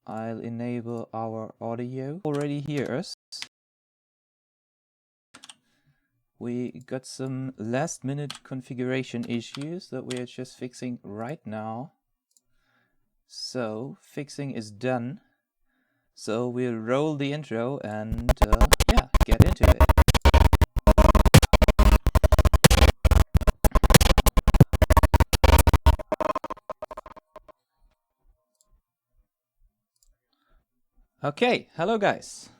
I'll enable our audio. Already hear us. We got some last minute configuration issues that we are just fixing right now. So fixing is done. So we'll roll the intro and yeah, get into it. Okay, hello guys.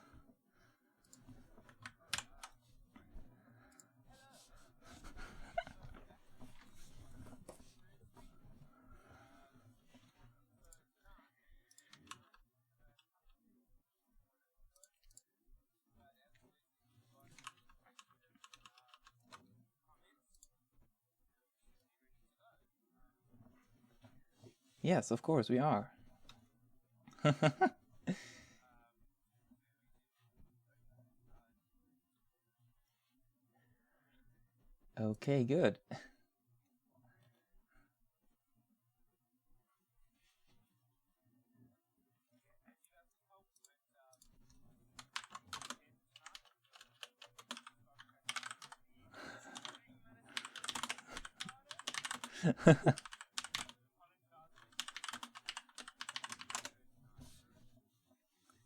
Yes, of course we are. Okay, good.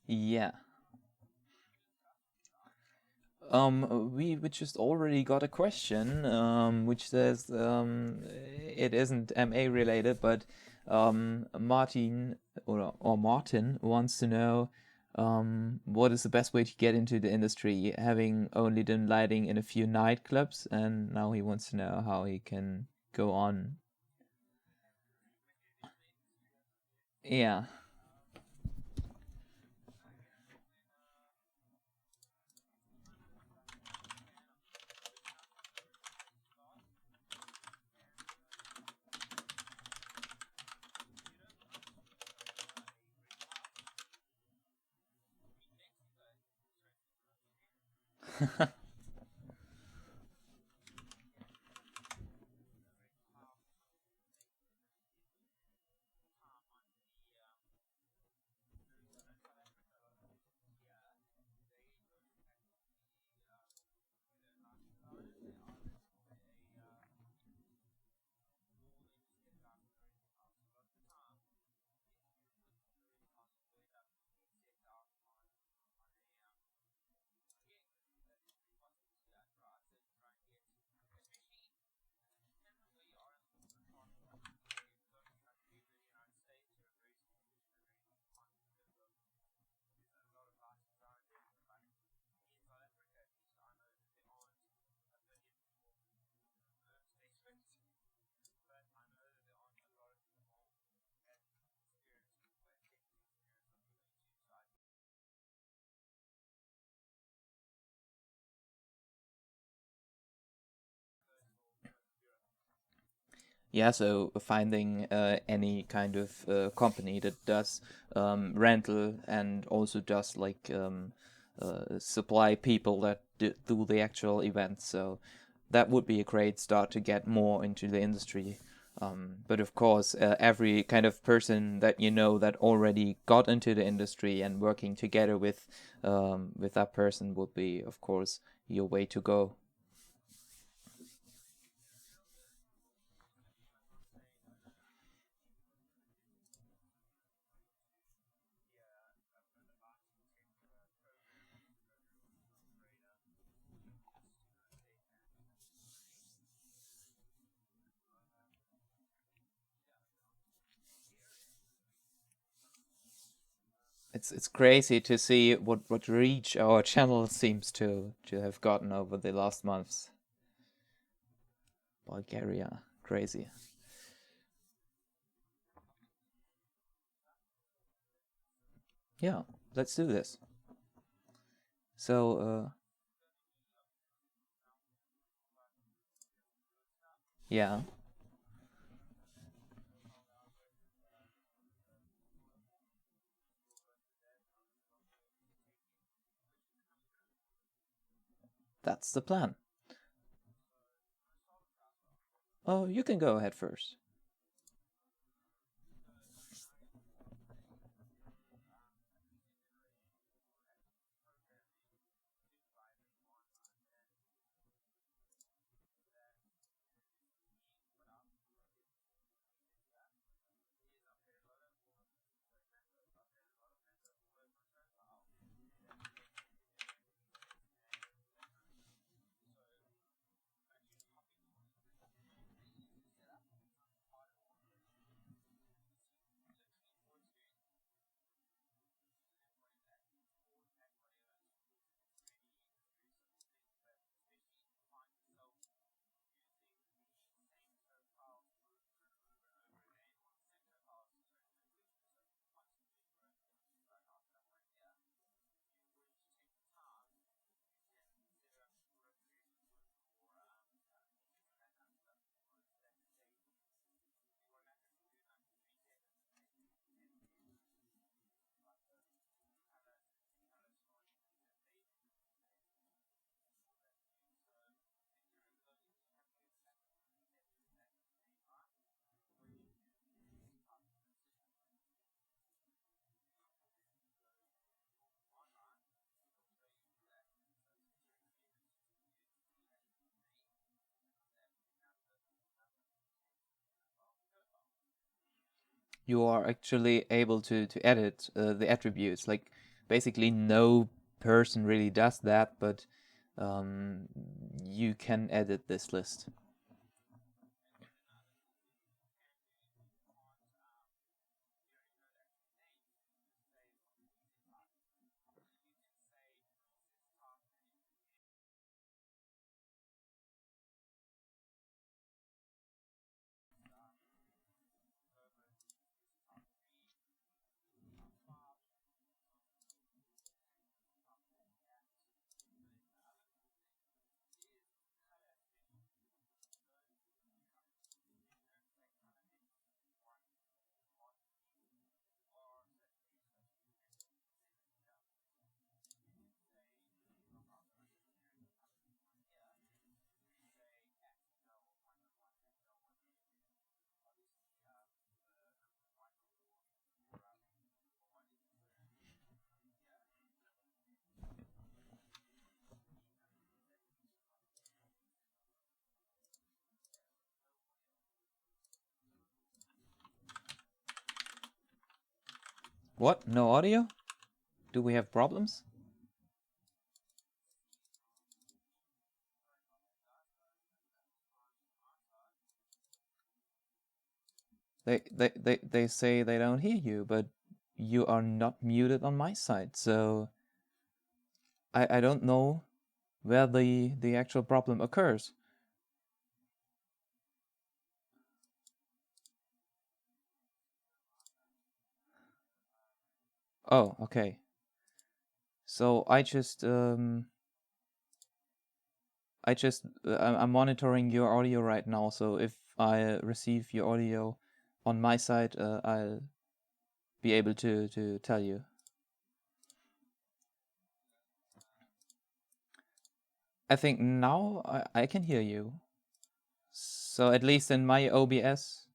Yeah. We just already got a question, which says it isn't MA related, but Martin or Martin wants to know what is the best way to get into the industry, having only done lighting in a few nightclubs, and now he wants to know how he can go on. Yeah. Yeah, so finding any kind of company that does rental and also does like supply people that do the actual events. So that would be a great start to get more into the industry. But of course, every kind of person that you know that already got into the industry and working together with that person would be, of course, your way to go. It's crazy to see what reach our channel seems to have gotten over the last months. Bulgaria, crazy. Yeah, let's do this. So, yeah. That's the plan. Oh, you can go ahead first. you are actually able to edit the attributes. Like basically no person really does that, but you can edit this list. What? No audio? Do we have problems? They say they don't hear you, but you are not muted on my side, so I don't know where the actual problem occurs. Oh, okay. So I'm monitoring your audio right now. So if I receive your audio on my side, I'll be able to tell you. I think now I can hear you. So at least in my OBS.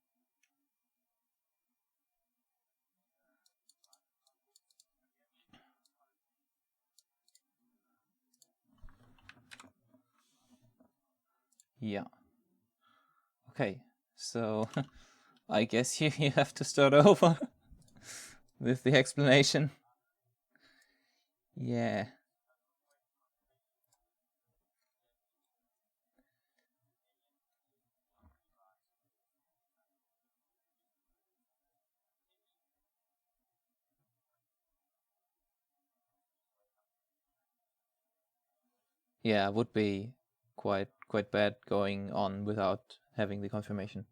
Yeah. Okay. So I guess you have to start over with the explanation. Yeah. Yeah, would be quite bad going on without having the confirmation.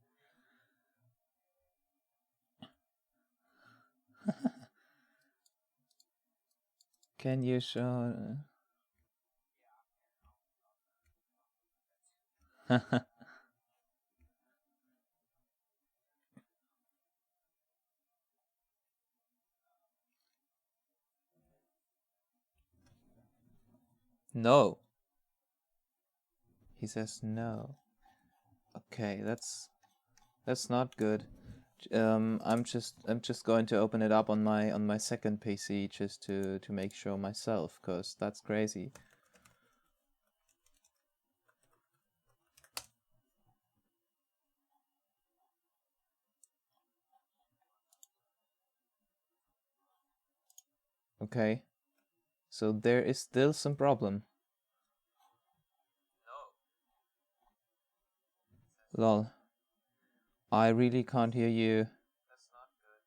Can you show? No. He says no. Okay, that's not good. I'm just going to open it up on my second PC just to make sure myself, cause that's crazy. Okay, so there is still some problem. Lol. I really can't hear you. That's not good.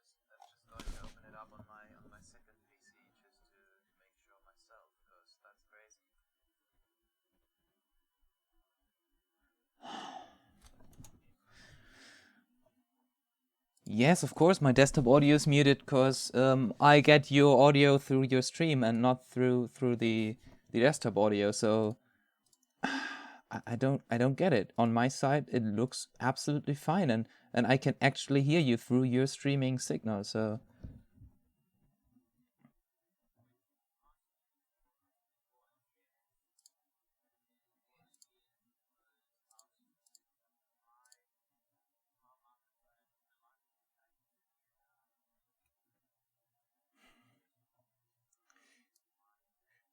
I'm just going to open it up on my second PC just to make sure myself, because that's crazy. Yes, of course, my desktop audio is muted because I get your audio through your stream and not through the desktop audio. So I don't get it. On my side, it looks absolutely fine, and I can actually hear you through your streaming signal. So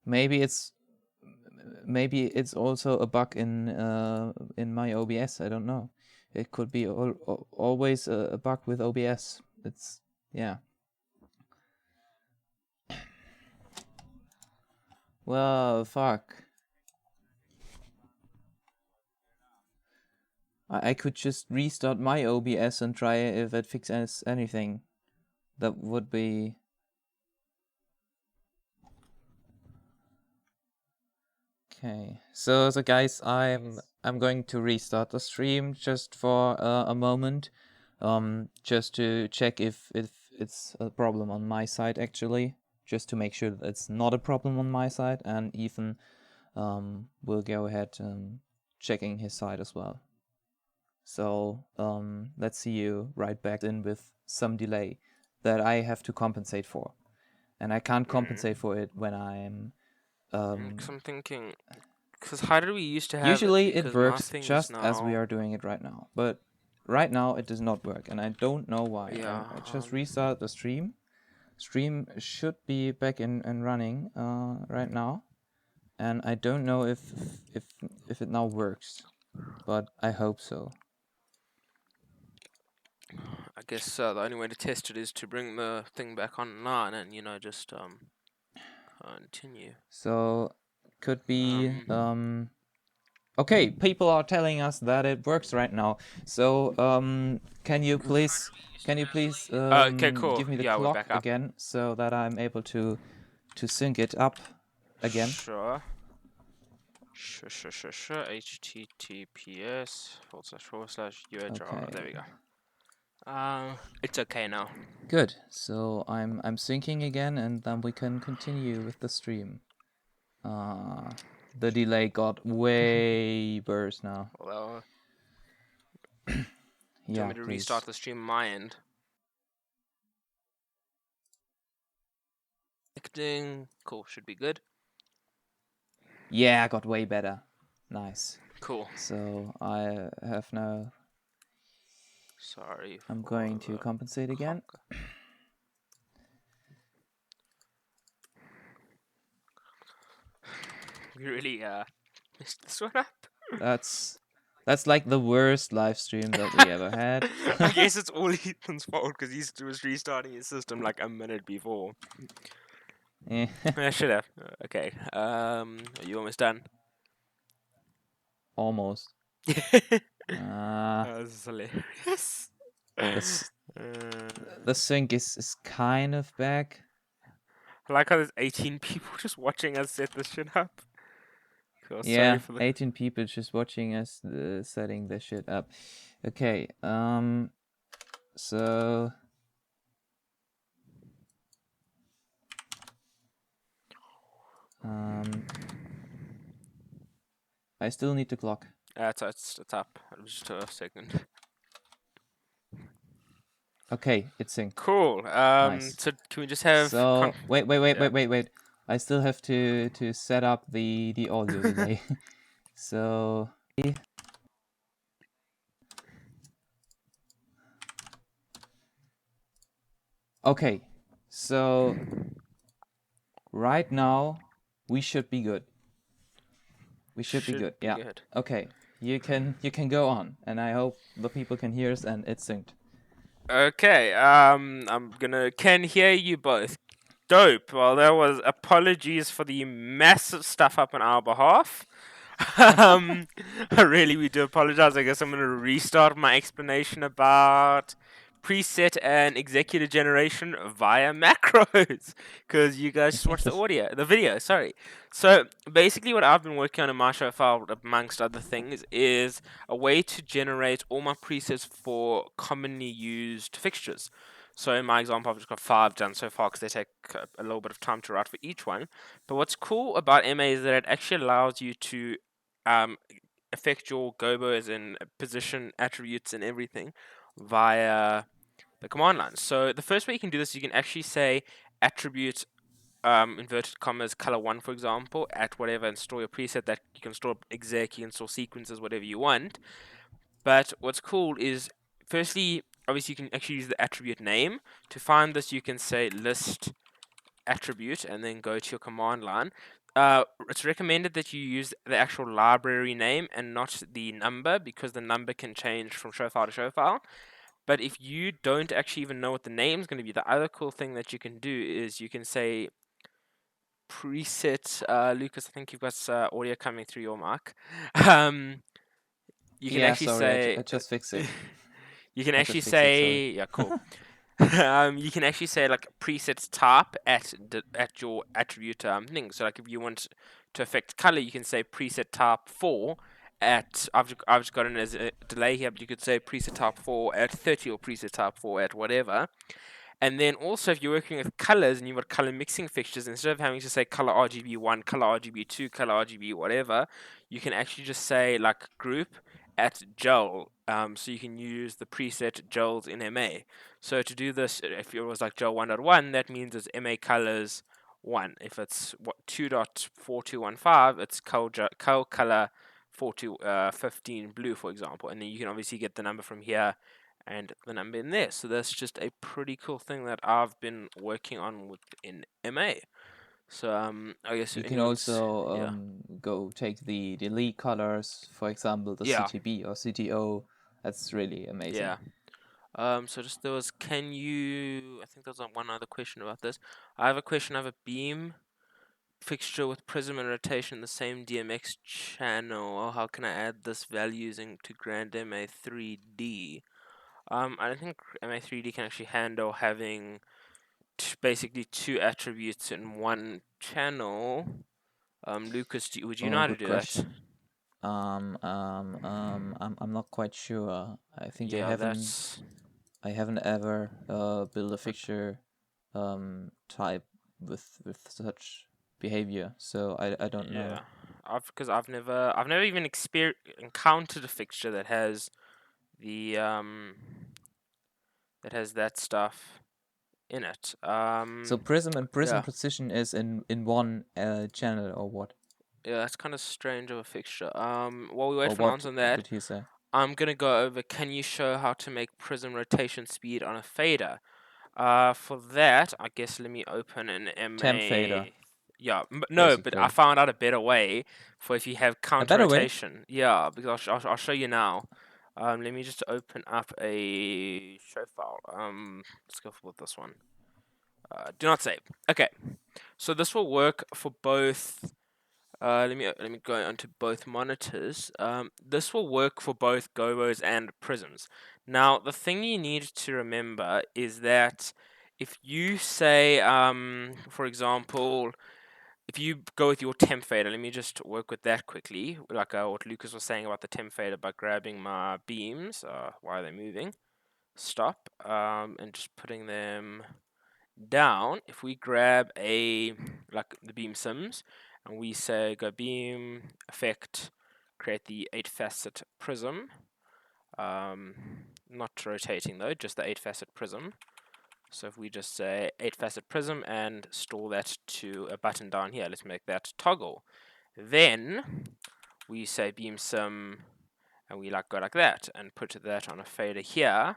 maybe it's also a bug in my OBS. I don't know. it could be always a bug with OBS. It's, yeah. Well, fuck. I could just restart my OBS and try if it fixes anything. That would be... Okay, so guys, I'm going to restart the stream just for a moment, just to check if it's a problem on my side actually, just to make sure that it's not a problem on my side, and Ethan will go ahead checking his side as well. So let's see you right back in with some delay that I have to compensate for, and I can't compensate for it when I'm. Because I'm thinking, because how did we used to have usually it? it works just as we are doing it right now, but right now it does not work, and I don't know why. Yeah, I just restarted the stream. Stream should be back and running right now, and I don't know if it now works, but I hope so. I guess the only way to test it is to bring the thing back online and, you know, just continue. So could be okay, people are telling us that it works right now. So can you please okay, cool. give me the Yeah, we're clock back up. again so that I'm able to sync it up again? Sure. https://UHR. There we go. It's okay now. Good. So I'm syncing again, and then we can continue with the stream. The delay got way worse now. Well, yeah, do you want me to please. restart the stream on my end? Connecting. Cool, should be good. Yeah, got way better. Nice. Cool. So I have now... Sorry. I'm going to compensate again. We really messed this one up. That's like the worst live stream that we ever had. I guess it's all Ethan's fault because he was restarting his system like a minute before. Yeah. I should have. Okay. Are you almost done? Almost. This is hilarious. The sync is kind of back. I like how there's 18 people just watching us set this shit up. Cool, Yeah, sorry for 18 people just watching us setting this shit up. Okay, so... I still need the clock. It's up. Just a second. Okay, it's synced. Cool. Nice. So can we just have... So, wait. I still have to set up the audio delay. So... Okay, so right now we should be good. We should be good. Yeah. Good. Okay, you can go on, and I hope the people can hear us and it's synced. Okay. Can hear you both. Dope. Well, that was apologies for the massive stuff up on our behalf. We do apologize. I guess I'm gonna restart my explanation about preset and executive generation via macros because you guys just watched the video. Sorry. So basically, what I've been working on in my show file, amongst other things, is a way to generate all my presets for commonly used fixtures. So in my example, I've just got 5 done so far because they take a little bit of time to write for each one. But what's cool about MA is that it actually allows you to affect your gobos and position attributes and everything via the command line. So the first way you can do this, you can actually say attribute inverted commas color 1, for example, at whatever, and store your preset. That you can store exec, you can store sequences, whatever you want. But what's cool is, firstly, obviously you can actually use the attribute name. To find this, you can say list attribute and then go to your command line. it's recommended that you use the actual library name and not the number, because the number can change from show file to show file. But if you don't actually even know what the name is going to be, the other cool thing that you can do is you can say preset. Lucas, I think you've got audio coming through your mic. You can Yeah, actually sorry, say. I just fixed it. You can I actually just fixed it, sorry. say, yeah, cool. You can actually say like preset type at your attribute thing. So like if you want to affect color, you can say preset type 4 at. I've just got it as a delay here, but you could say preset type 4 at 30 or preset type 4 at whatever. And then also, if you're working with colors and you've got color mixing fixtures, instead of having to say color RGB1, color RGB2, color RGB whatever, you can actually just say like group at gel. So you can use the preset gels in MA. So to do this, if it was like gel 1.1, that means it's MA colors 1. If it's 2.4215, it's color 15 blue, for example. And then you can obviously get the number from here and the number in there. So that's just a pretty cool thing that I've been working on within MA. So I guess You can anyone's also go take the lead colors, for example, the yeah CTB or CTO. That's really amazing. yeah. So just there was, can you? I think there's one other question about this. I have a question. I have a beam fixture with prism and rotation in the same DMX channel. How can I add this value using to GrandMA 3D? I don't think MA 3D can actually handle having basically two attributes in one channel. Lucas, would you know Oh, how to good do that? question. I'm not quite sure. I think Yeah, that's I haven't ever built a fixture type with such behavior, so I don't know. yeah. I've never even encountered a fixture that has the that stuff in it. So prism and prism Yeah, precision is in one channel or what? yeah. That's kind of strange of a fixture. While we wait Or for an what answer on that, did he say? I'm gonna go over. Can you show how to make prism rotation speed on a fader? For that, I guess let me open an Temp fader, MA. Yeah, no, but I basically. found out a better way for if you have A counter better way? rotation. Yeah, because I'll show you now. Let me just open up a show file. Let's go with this one. Do not save. Okay, so this will work for both. Let me go onto both monitors. This will work for both gobos and prisms. Now, the thing you need to remember is that if you say, for example, if you go with your temp fader, let me just work with that quickly, like what Lucas was saying about the temp fader by grabbing my beams. Why are they moving? Stop. And just putting them down. If we grab like the beam sims and we say go beam effect, create the 8-facet prism, not rotating though, just the 8-facet prism. So if we just say 8-facet prism and store that to a button down here, let's make that toggle. Then we say beam sim and we go like that and put that on a fader here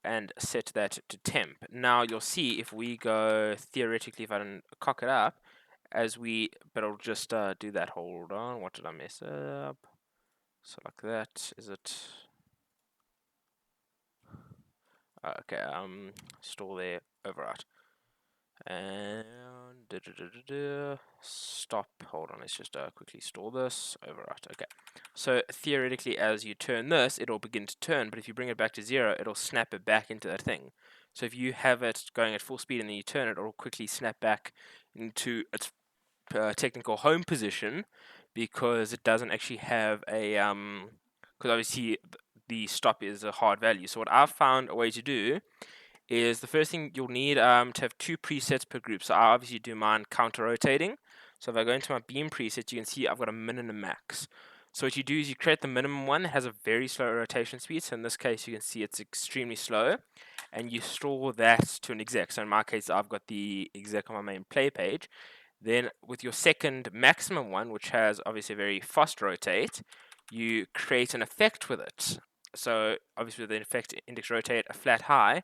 and set that to temp. Now you'll see if we go, theoretically, if I don't cock it up, but I'll just do that. Hold on, what did I mess up? So like that, is it? Okay, store there, overwrite. And stop, hold on, let's just quickly store this, overwrite. Okay, so theoretically as you turn this, it'll begin to turn, but if you bring it back to 0, it'll snap it back into that thing. So if you have it going at full speed and then you turn it, it'll quickly snap back into its technical home position, because it doesn't actually have a because obviously the stop is a hard value. So what I've found a way to do is, the first thing you'll need to have 2 presets per group. So I obviously do mine counter rotating. So if I go into my beam preset, you can see I've got a min and a max. So what you do is you create the minimum one that has a very slow rotation speed. So in this case, you can see it's extremely slow, and you store that to an exec. So in my case, I've got the exec on my main play page. Then with your second maximum one, which has obviously a very fast rotate, you create an effect with it. So obviously with the effect index rotate, a flat high,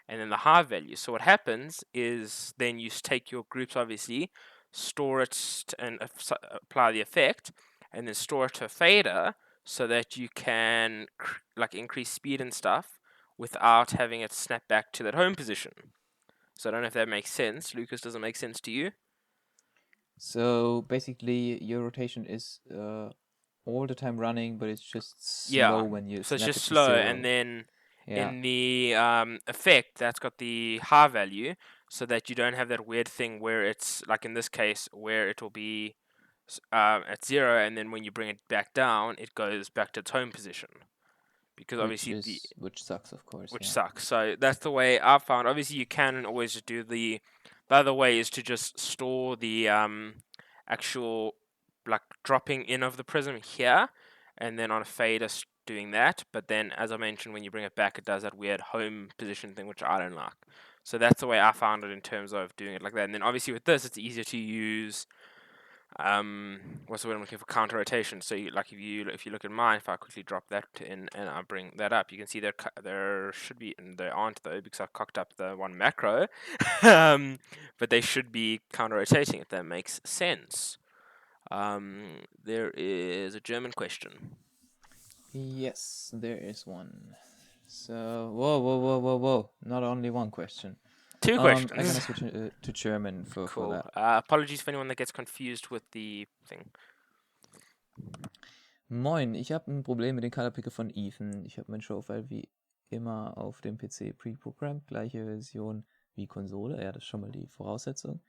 and then the high value. So what happens is then you take your groups, obviously, store it and apply the effect, and then store it to a fader so that you can like increase speed and stuff without having it snap back to that home position. So I don't know if that makes sense. Lucas, does it make sense to you? So basically, your rotation is all the time running, but it's just Yeah. slow when you So it's snap just it to slow, 0. and then Yeah, in the effect, that's got the high value, so that you don't have that weird thing where it's like in this case where it will be at 0, and then when you bring it back down, it goes back to its home position. Because obviously which sucks, of course. which Yeah. sucks. So that's the way I found. Obviously, you can always just do the other way is to just store the actual like dropping in of the prism here, and then on a fader doing that. But then, as I mentioned, when you bring it back, it does that weird home position thing, which I don't like. So that's the way I found it in terms of doing it like that. And then obviously with this, it's easier to use what's the word I'm looking for, counter rotation. So like if you look at mine, if I quickly drop that in and I bring that up, you can see there should be, and there aren't though because I cocked up the one macro, but they should be counter rotating if that makes sense. There is a German question. Yes, there is one. So, whoa. Not only one question. Two I'm gonna questions. switch to German for Cool. that. Apologies for anyone that gets confused with the thing. Moin, ich habe ein Problem mit den Color Picker von Ethan. Ich habe mein Showfile wie immer auf dem PC pre-programmed, gleiche Version wie Konsole. Ja, das ist schon mal die Voraussetzung.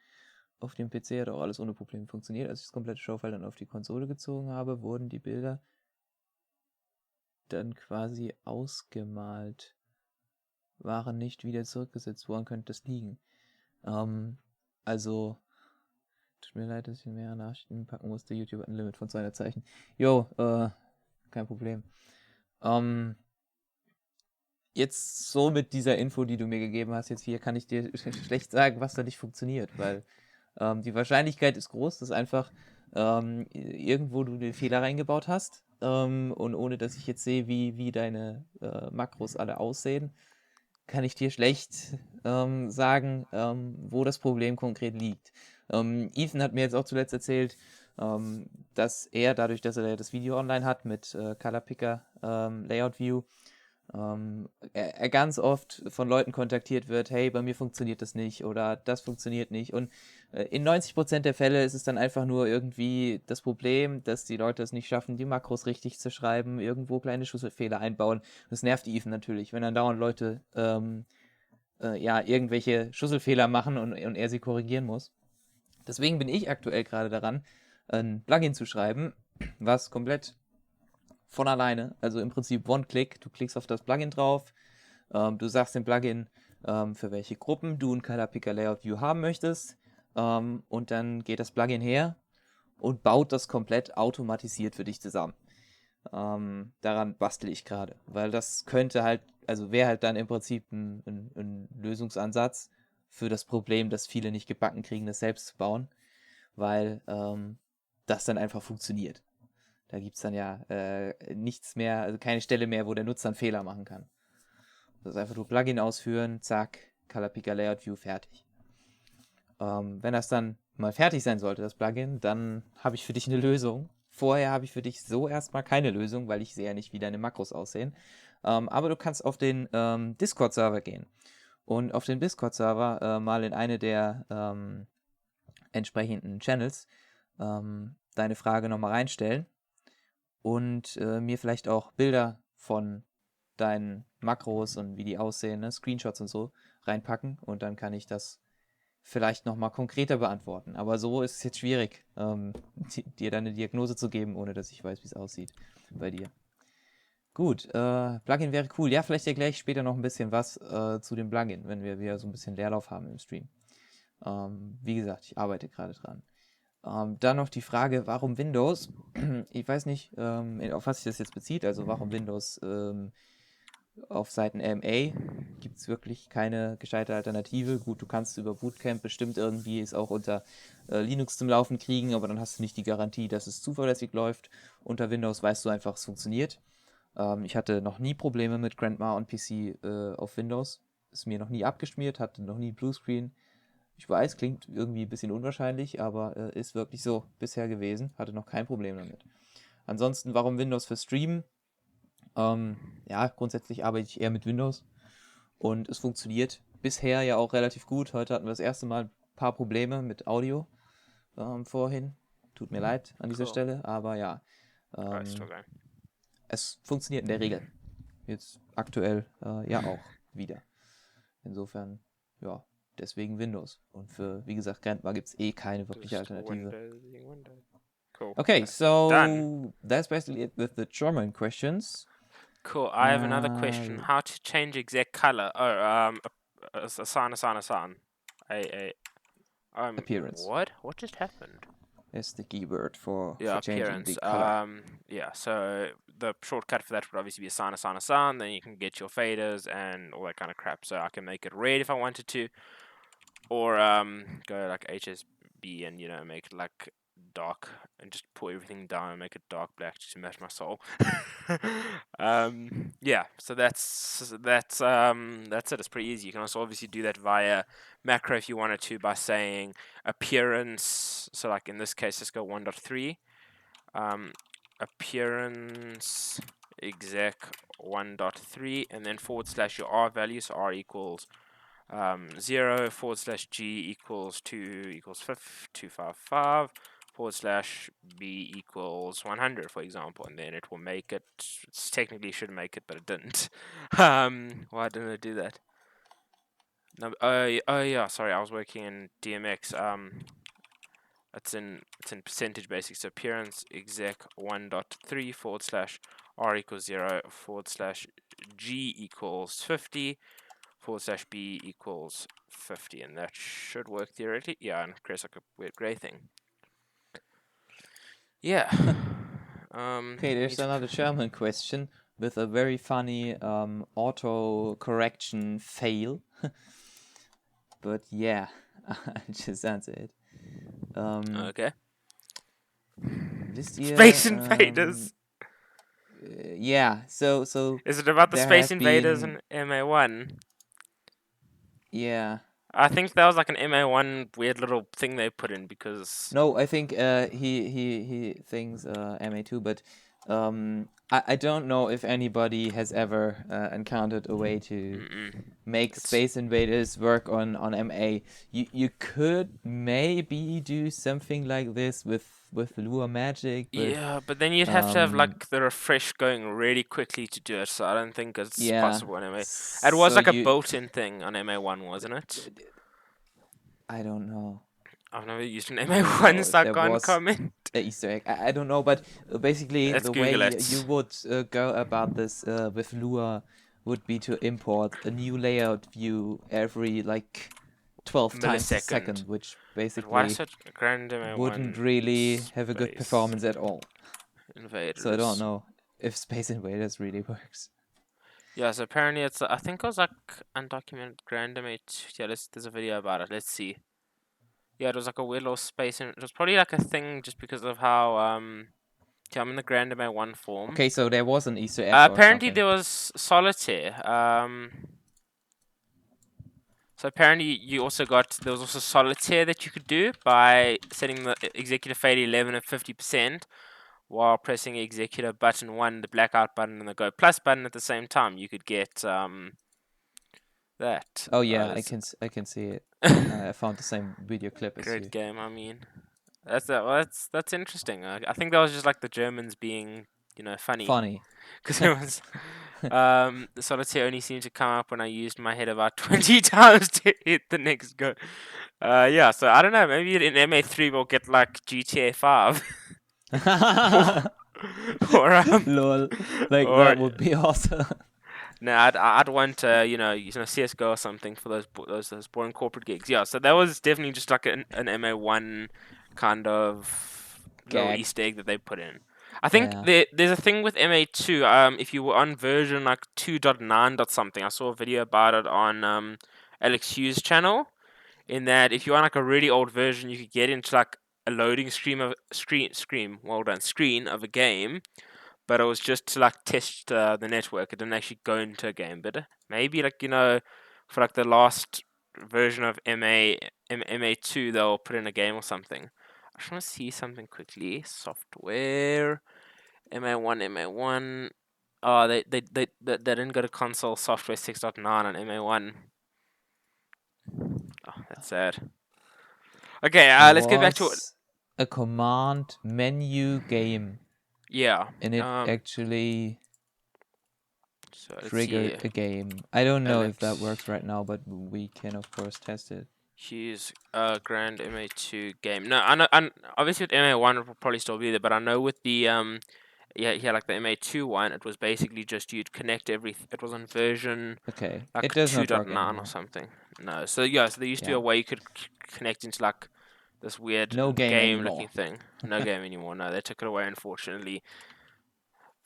Auf dem PC hat auch alles ohne Probleme funktioniert. Als ich das komplette Showfile dann auf die Konsole gezogen habe, wurden die Bilder dann quasi ausgemalt, waren nicht wieder zurückgesetzt. Woran könnte das liegen? Also, tut mir leid, dass ich mehrere Nachrichten packen musste. YouTube hat ein Limit von 200 Zeichen. Jo, kein Problem. Jetzt so mit dieser Info, die du mir gegeben hast, jetzt hier kann ich dir schlecht sagen, was da nicht funktioniert, weil die Wahrscheinlichkeit ist groß, dass einfach irgendwo du den Fehler reingebaut hast und ohne dass ich jetzt sehe, wie deine Makros alle aussehen, kann ich dir schlecht sagen, wo das Problem konkret liegt. Ethan hat mir jetzt auch zuletzt erzählt, dass er dadurch, dass er das Video online hat mit Color Picker Layout View, er ganz oft von Leuten kontaktiert wird, hey, bei mir funktioniert das nicht oder das funktioniert nicht. Und in 90% der Fälle ist es dann einfach nur irgendwie das Problem, dass die Leute es nicht schaffen, die Makros richtig zu schreiben, irgendwo kleine Schlüsselfehler einbauen. Das nervt Ethan natürlich, wenn dann dauernd Leute irgendwelche Schlüsselfehler machen und er sie korrigieren muss. Deswegen bin ich aktuell gerade daran, ein Plugin zu schreiben, was komplett von alleine, also im Prinzip One-Click, du klickst auf das Plugin drauf, du sagst dem Plugin, für welche Gruppen du ein Color Picker Layout View haben möchtest, und dann geht das Plugin her und baut das komplett automatisiert für dich zusammen. Daran bastel ich gerade, weil das könnte halt, also wäre halt dann im Prinzip ein Lösungsansatz für das Problem, dass viele nicht gebacken kriegen, das selbst zu bauen, weil das dann einfach funktioniert. Da gibt es dann ja nichts mehr, also keine Stelle mehr, wo der Nutzer einen Fehler machen kann. Das ist einfach nur Plugin ausführen, zack, Color Picker Layout View, fertig. Wenn das dann mal fertig sein sollte, das Plugin, dann habe ich für dich eine Lösung. Vorher habe ich für dich so erstmal keine Lösung, weil ich sehe ja nicht, wie deine Makros aussehen. Aber du kannst auf den Discord-Server gehen und auf dem Discord-Server mal in eine der entsprechenden Channels deine Frage nochmal reinstellen und mir vielleicht auch Bilder von deinen Makros und wie die aussehen, ne, Screenshots und so reinpacken und dann kann ich das vielleicht nochmal konkreter beantworten. Aber so ist es jetzt schwierig, dir dann eine Diagnose zu geben, ohne dass ich weiß, wie es aussieht bei dir. Gut, Plugin wäre cool. Ja, vielleicht erkläre ich später noch ein bisschen was zu dem Plugin, wenn wir wieder so ein bisschen Leerlauf haben im Stream. Wie gesagt, ich arbeite gerade dran. Dann noch die Frage, warum Windows? Ich weiß nicht, auf was sich das jetzt bezieht, also warum Windows auf Seiten LMA gibt es wirklich keine gescheite Alternative. Gut, du kannst über Bootcamp bestimmt irgendwie es auch unter Linux zum Laufen kriegen, aber dann hast du nicht die Garantie, dass es zuverlässig läuft. Unter Windows weißt du einfach, es funktioniert. Ich hatte noch nie Probleme mit GrandMA und PC auf Windows. Ist mir noch nie abgeschmiert, hatte noch nie Bluescreen. Ich weiß, klingt irgendwie ein bisschen unwahrscheinlich, aber ist wirklich so bisher gewesen. Hatte noch kein Problem damit. Ansonsten, warum Windows für Streamen? Ja, grundsätzlich arbeite ich eher mit Windows und es funktioniert bisher ja auch relativ gut. Heute hatten wir das erste Mal ein paar Probleme mit Audio vorhin. Tut mir leid an dieser Cool. Stelle, aber ja, Okay. es funktioniert in der Regel. Jetzt aktuell ja auch wieder. Insofern, ja, deswegen Windows. Und für, wie gesagt, GrandMA gibt es eh keine wirkliche Just Alternative. Windows. Cool. Okay, so Done. that's basically it with the German questions. Cool. I have another question. How to change exact color? Oh, assign. Appearance. What just happened? Is the keyword for changing appearance. the color. Yeah. So the shortcut for that would obviously be assign. Then you can get your faders and all that kind of crap. So I can make it red if I wanted to, or go like HSB and make it like dark and just pull everything down and make it dark black just to match my soul. Yeah, so that's it. It's pretty easy. You can also obviously do that via macro if you wanted to by saying appearance. So like in this case, let's go 1.3. Appearance exec 1.3 and then / your R value. So R equals 0 / G equals 2 equals 255 / B equals 100, for example, and then it will make it. It technically should make it, but it didn't. Why didn't it do that? No, oh yeah, sorry, I was working in DMX. It's in percentage basic. So appearance exec 1.3 / R equals 0 / G equals 50 / B equals 50, and that should work theoretically. Yeah, and creates like a weird gray thing. Yeah. Okay, there's another German question with a very funny auto correction fail. But yeah, I just answer it. Okay. Wisst ihr, Space Invaders. Yeah, so Is it about the there Space have Invaders been, and MA1? yeah. I think that was like an MA1 weird little thing they put in because No, I think he thinks MA2, but I don't know if anybody has ever encountered a way to make Space Invaders work on MA. You could maybe do something like this with LUA Magic, but yeah, but then you'd have to have like the refresh going really quickly to do it. So I don't think it's yeah. possible on MA. It was So like a built-in thing on MA1, wasn't it? I don't know. I've never used an I don't know MA1, if so I there can't was comment. an Easter egg. I don't know, but basically Let's the way Google it. you would go about this with Lua would be to import a new layout view every like 12 times a second, Millisecond. which But why basically such GrandMA1 wouldn't really have a good Space performance at all. Invaders? So I don't know if Space Invaders really works. Yeah, so apparently it's I think it was like undocumented GrandMA2. Yeah, there's a video about it. Let's see. Yeah, it was like a weird little space, and it was probably like a thing just because of how yeah, I'm in the GrandMA1 form. Okay, so there was an Easter egg. Apparently or there was solitaire. So apparently you also there was also solitaire that you could do by setting the executive fade 11 at 50%. While pressing executive button 1, the blackout button, and the go plus button at the same time, you could get that. Oh yeah, I can see it. I found the same video clip as you. Great game. I mean, that's interesting. I think that was just like the Germans being funny. Funny. Because it was the solitaire only seemed to come up when I used my head about 20 times to hit the next go. Yeah. So I don't know. Maybe in MA3 we'll get like GTA 5. or lol, like that would be awesome. No, I'd want CS:GO or something for those boring corporate gigs. Yeah, so that was definitely just like an MA1 kind of little Easter egg that they put in. I think there's a thing with MA2. If you were on version like 2.9 something, I saw a video about it on Alex Hughes' channel. In that, if you're on like a really old version, you could get into like a loading screen of a game, but it was just to like test the network. It didn't actually go into a game. But maybe like for like the last version of MA2 they'll put in a game or something. I just want to see something quickly. Software, MA1, MA1. Oh, they didn't go to console software 6.9 on MA1. Oh, that's sad. Okay, let's get back to it. A command menu game. Yeah. And it actually triggered a game. I don't know if that works right now, but we can of course test it. Use GrandMA2 game. No, I know. Obviously with MA1 it will probably still be there, but I know with the like the MA2 one, it was basically just you'd connect everything. It was on version like it does 2.9 or something. No, so yeah, so there used to be a way you could connect into like this weird game looking thing. No game anymore. No, they took it away unfortunately.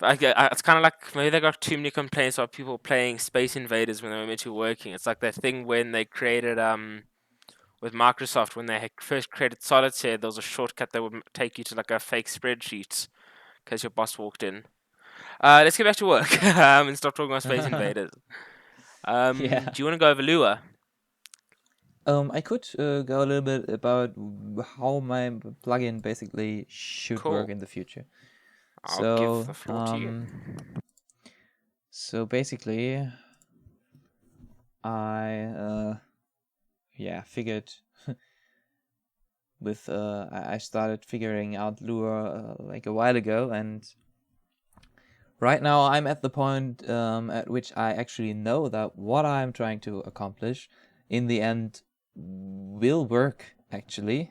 It's kind of like maybe they got too many complaints about people playing Space Invaders when they were meant to be working. It's like that thing when they created with Microsoft, when they first created Solitaire, there was a shortcut that would take you to like a fake spreadsheet in case your boss walked in. Let's get back to work and stop talking about Space Invaders. Do you want to go over Lua? I could go a little bit about how my plugin basically should work in the future. I'll give the floor to you. So basically, I figured with I started figuring out Lua like a while ago, and right now I'm at the point at which I actually know that what I'm trying to accomplish in the end will work actually,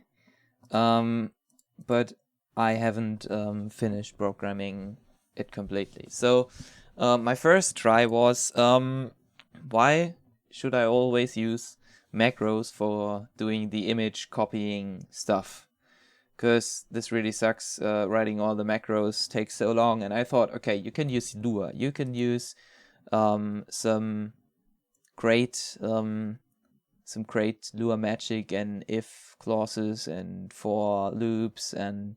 but I haven't finished programming it completely. So my first try was why should I always use macros for doing the image copying stuff? Because this really sucks. Writing all the macros takes so long, and I thought, okay, you can use Lua. You can use some great Lua Magic and if clauses and for loops and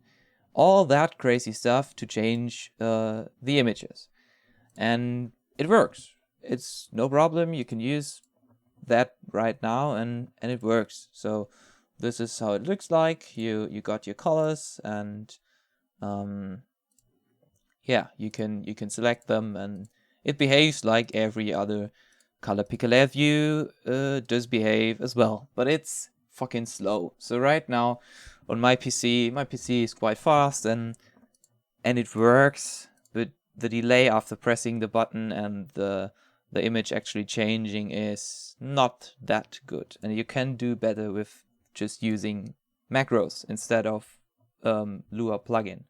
all that crazy stuff to change the images, and it works. It's no problem. You can use that right now, and it works. So this is how it looks like. You got your colors, and you can select them, and it behaves like every other color picker layer view does behave as well, but it's fucking slow. So right now on my PC is quite fast, and it works, but the delay after pressing the button and the image actually changing is not that good, and you can do better with just using macros instead of Lua plugin.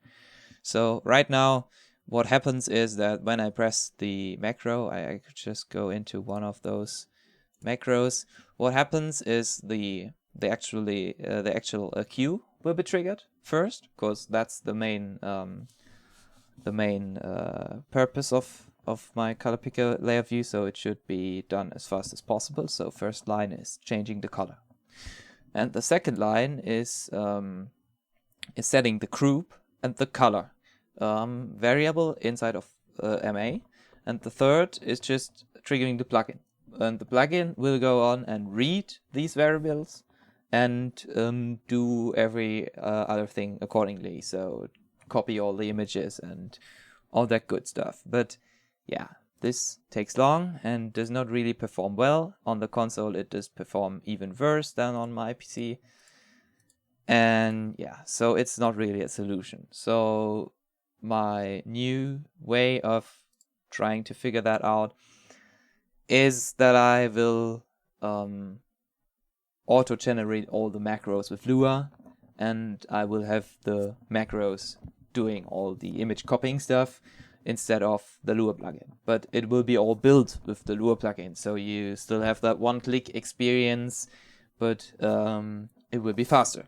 So right now what happens is that when I press the macro, I could just go into one of those macros. What happens is the actual queue will be triggered first, because that's the main purpose of my color picker layer view. So it should be done as fast as possible. So first line is changing the color, and the second line is setting the group and the color variable inside of MA, and the third is just triggering the plugin, and the plugin will go on and read these variables and do every other thing accordingly. So copy all the images and all that good stuff. But yeah, this takes long and does not really perform well. On the console it does perform even worse than on my PC, and yeah, so it's not really a solution. So my new way of trying to figure that out is that I will auto-generate all the macros with Lua, and I will have the macros doing all the image copying stuff instead of the Lua plugin. But it will be all built with the Lua plugin, so you still have that one-click experience, but it will be faster.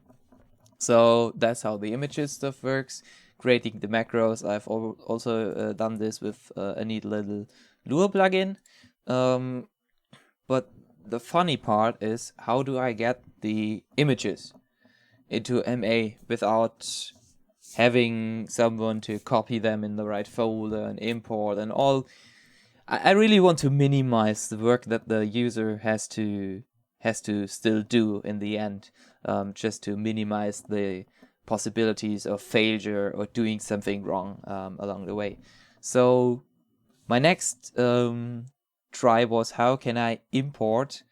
So that's how the images stuff works. Creating the macros, I've also done this with a neat little Lua plugin. But the funny part is, how do I get the images into MA without having someone to copy them in the right folder and import and all? I really want to minimize the work that the user has to has to still do in the end, just to minimize the possibilities of failure or doing something wrong along the way. So my next try was, how can I import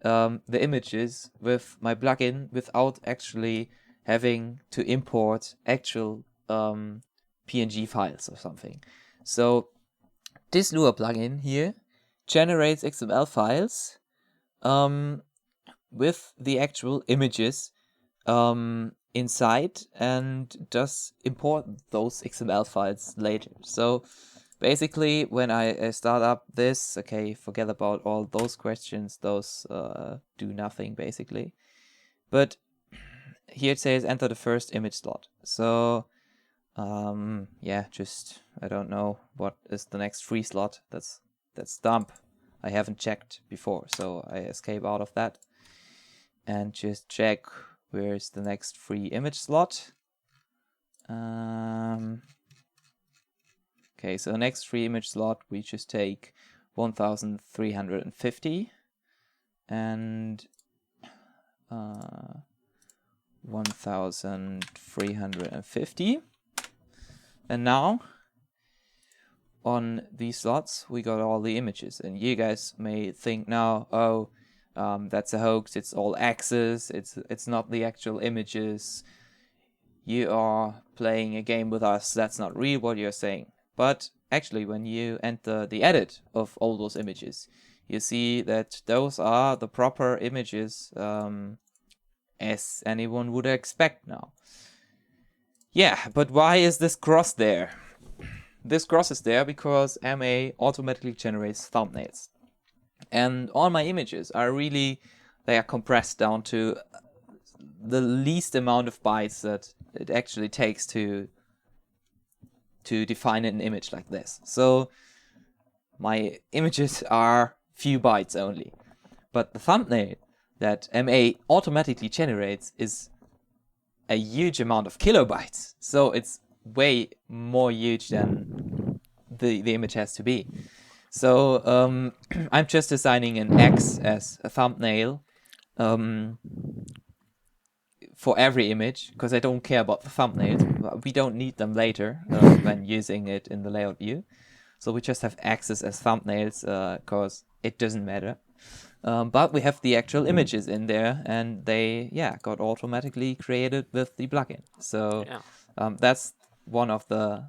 the images with my plugin without actually having to import actual PNG files or something. So this LUA plugin here generates XML files with the actual images inside, and does import those XML files later. So basically, when I start up this, okay, forget about all those questions, those do nothing basically. But here it says enter the first image slot. So yeah, just, I don't know what is the next free slot. That's dump. I haven't checked before, so I escape out of that and just check where's the next free image slot. Okay, so next free image slot, we just take 1350 and 1350. And now on these slots we got all the images, and you guys may think now, oh, that's a hoax, it's all access, it's not the actual images, you are playing a game with us, that's not real what you're saying. But actually, when you enter the edit of all those images, you see that those are the proper images as anyone would expect now. Yeah, but why is this cross there? This cross is there because MA automatically generates thumbnails. And all my images are really, they are compressed down to the least amount of bytes that it actually takes to define an image like this. So my images are few bytes only. But the thumbnail that MA automatically generates is a huge amount of kilobytes. So it's way more huge than the image has to be. So I'm just assigning an X as a thumbnail for every image, because I don't care about the thumbnails. We don't need them later when using it in the layout view. So we just have X's as thumbnails because it doesn't matter. But we have the actual images in there, and they, yeah, got automatically created with the plugin. So that's one of the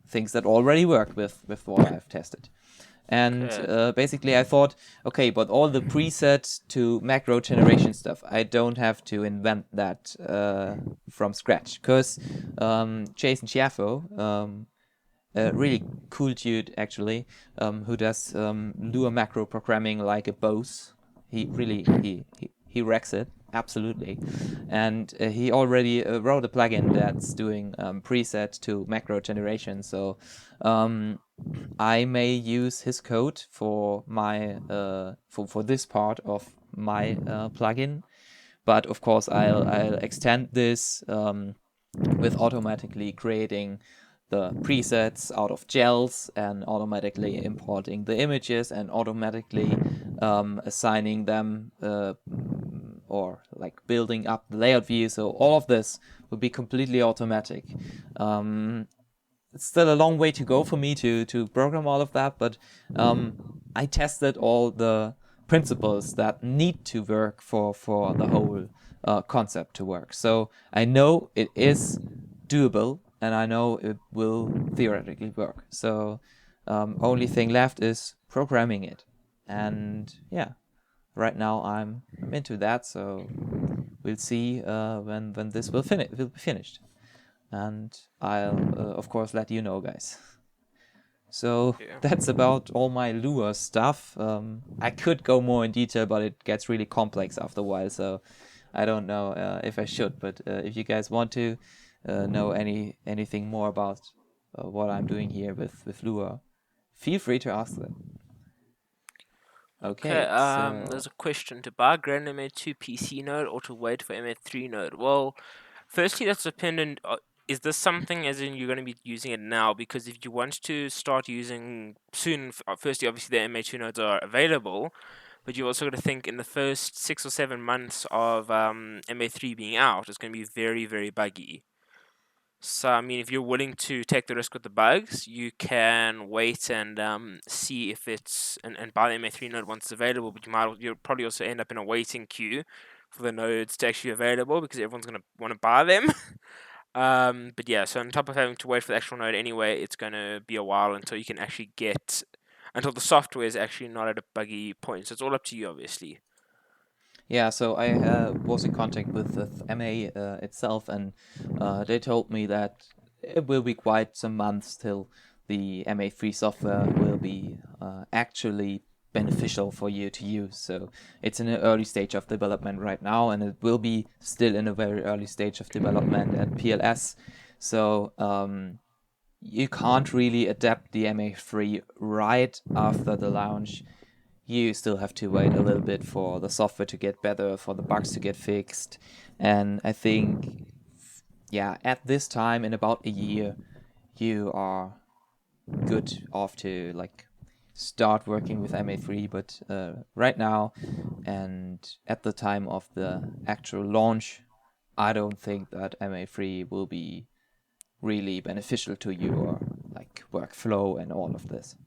things that already worked with what I've tested. And basically I thought, okay, but all the preset to macro generation stuff, I don't have to invent that from scratch. Because Jason Schiaffo, a really cool dude actually, who does Lua macro programming like a boss. He really, he wrecks it, absolutely. And he already wrote a plugin that's doing preset to macro generation. So I may use his code for my for this part of my plugin, but of course I'll extend this with automatically creating the presets out of gels and automatically importing the images and automatically assigning them or like building up the layout view. So all of this will be completely automatic. It's still a long way to go for me to program all of that, but I tested all the principles that need to work for the whole concept to work. So I know it is doable, and I know it will theoretically work. So only thing left is programming it. And yeah, right now I'm into that, so we'll see when this will be finished. And I'll of course let you know, guys. So that's about all my Lua stuff. I could go more in detail, but it gets really complex after a while, so I don't know if I should. But if you guys want to know anything more about what I'm doing here with Lua, feel free to ask them. Okay, so there's a question: to buy GrandMA2 PC node or to wait for MA3 node? Well, firstly, that's dependent. Is this something as in you're going to be using it now? Because if you want to start using soon, firstly, obviously the MA2 nodes are available, but you also got to think in the first 6 or 7 months of MA3 being out, it's going to be very, very buggy. So, I mean, if you're willing to take the risk with the bugs, you can wait and see if it's and buy the MA3 node once it's available. But you'll probably also end up in a waiting queue for the nodes to actually be available because everyone's gonna want to buy them. But yeah, so on top of having to wait for the actual node anyway, it's gonna be a while until you can actually until the software is actually not at a buggy point. So it's all up to you, obviously. Yeah, so I was in contact with the MA itself, and they told me that it will be quite some months till the MA3 software will be actually beneficial for you to use. So it's in an early stage of development right now, and it will be still in a very early stage of development at PLS. So you can't really adapt the MA3 right after the launch. You still have to wait a little bit for the software to get better, for the bugs to get fixed. And I think, yeah, at this time, in about a year, you are good off to like start working with MA3. But right now, and at the time of the actual launch, I don't think that MA3 will be really beneficial to your like workflow and all of this.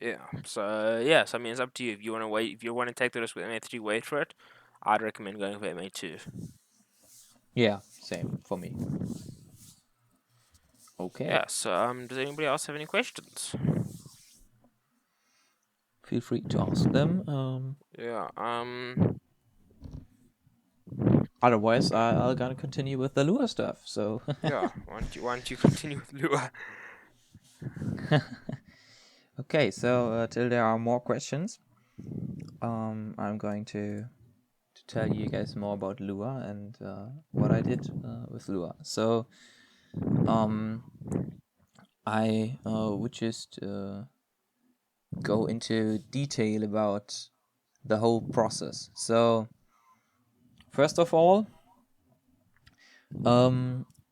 Yeah. So yeah, so I mean, it's up to you. If you want to wait, if you want to take the risk with MA3, wait for it. I'd recommend going for MA2. Yeah, same for me. Okay. Yeah. So does anybody else have any questions? Feel free to ask them. Yeah. Otherwise, I'll gonna continue with the Lua stuff. So Yeah. Why don't you continue with Lua? okay, so till there are more questions, I'm going to tell you guys more about Lua and what I did with Lua. So I would just go into detail about the whole process. So first of all,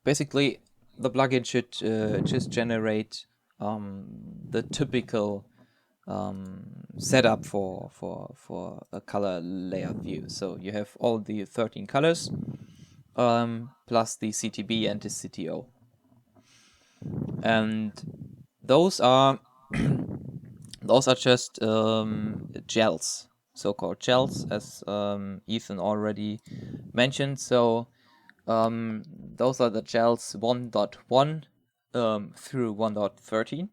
basically the plugin should just generate the typical setup for a color layout view. So you have all the 13 colors plus the CTB and the CTO, and those are just gels, so-called gels, as Ethan already mentioned. So those are the gels 1.1 through 1.13,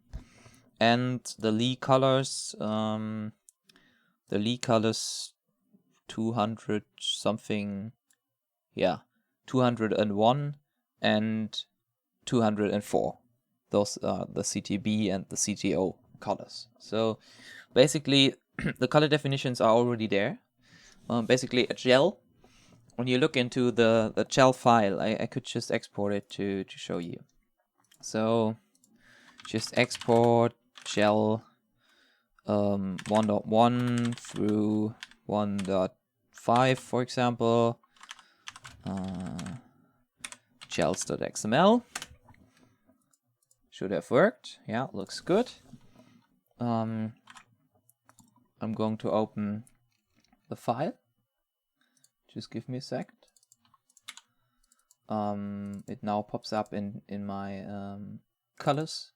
and the Lee colors 200 something, 201 and 204. Those are the CTB and the CTO colors. So basically the color definitions are already there. Basically a gel, when you look into the gel file, I could just export it to show you. So just export gel 1.1 through 1.5, for example, gels.xml. Should have worked. Yeah, looks good. I'm going to open the file. Just give me a second. It now pops up in my colors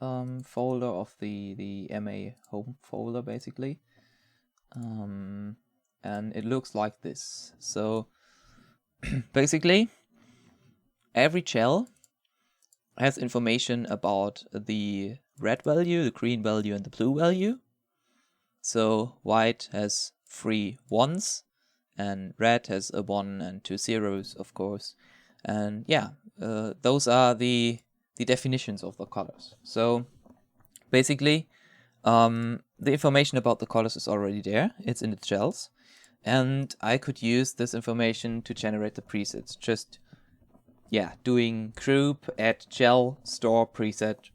folder of the MA home folder, basically. And it looks like this. So basically every gel has information about the red value, the green value, and the blue value. So white has 3 1s, and red has a 1 and 2 zeros, of course. And yeah, those are the definitions of the colors. So basically, the information about the colors is already there. It's in the gels. And I could use this information to generate the presets. Just, doing group add gel store preset,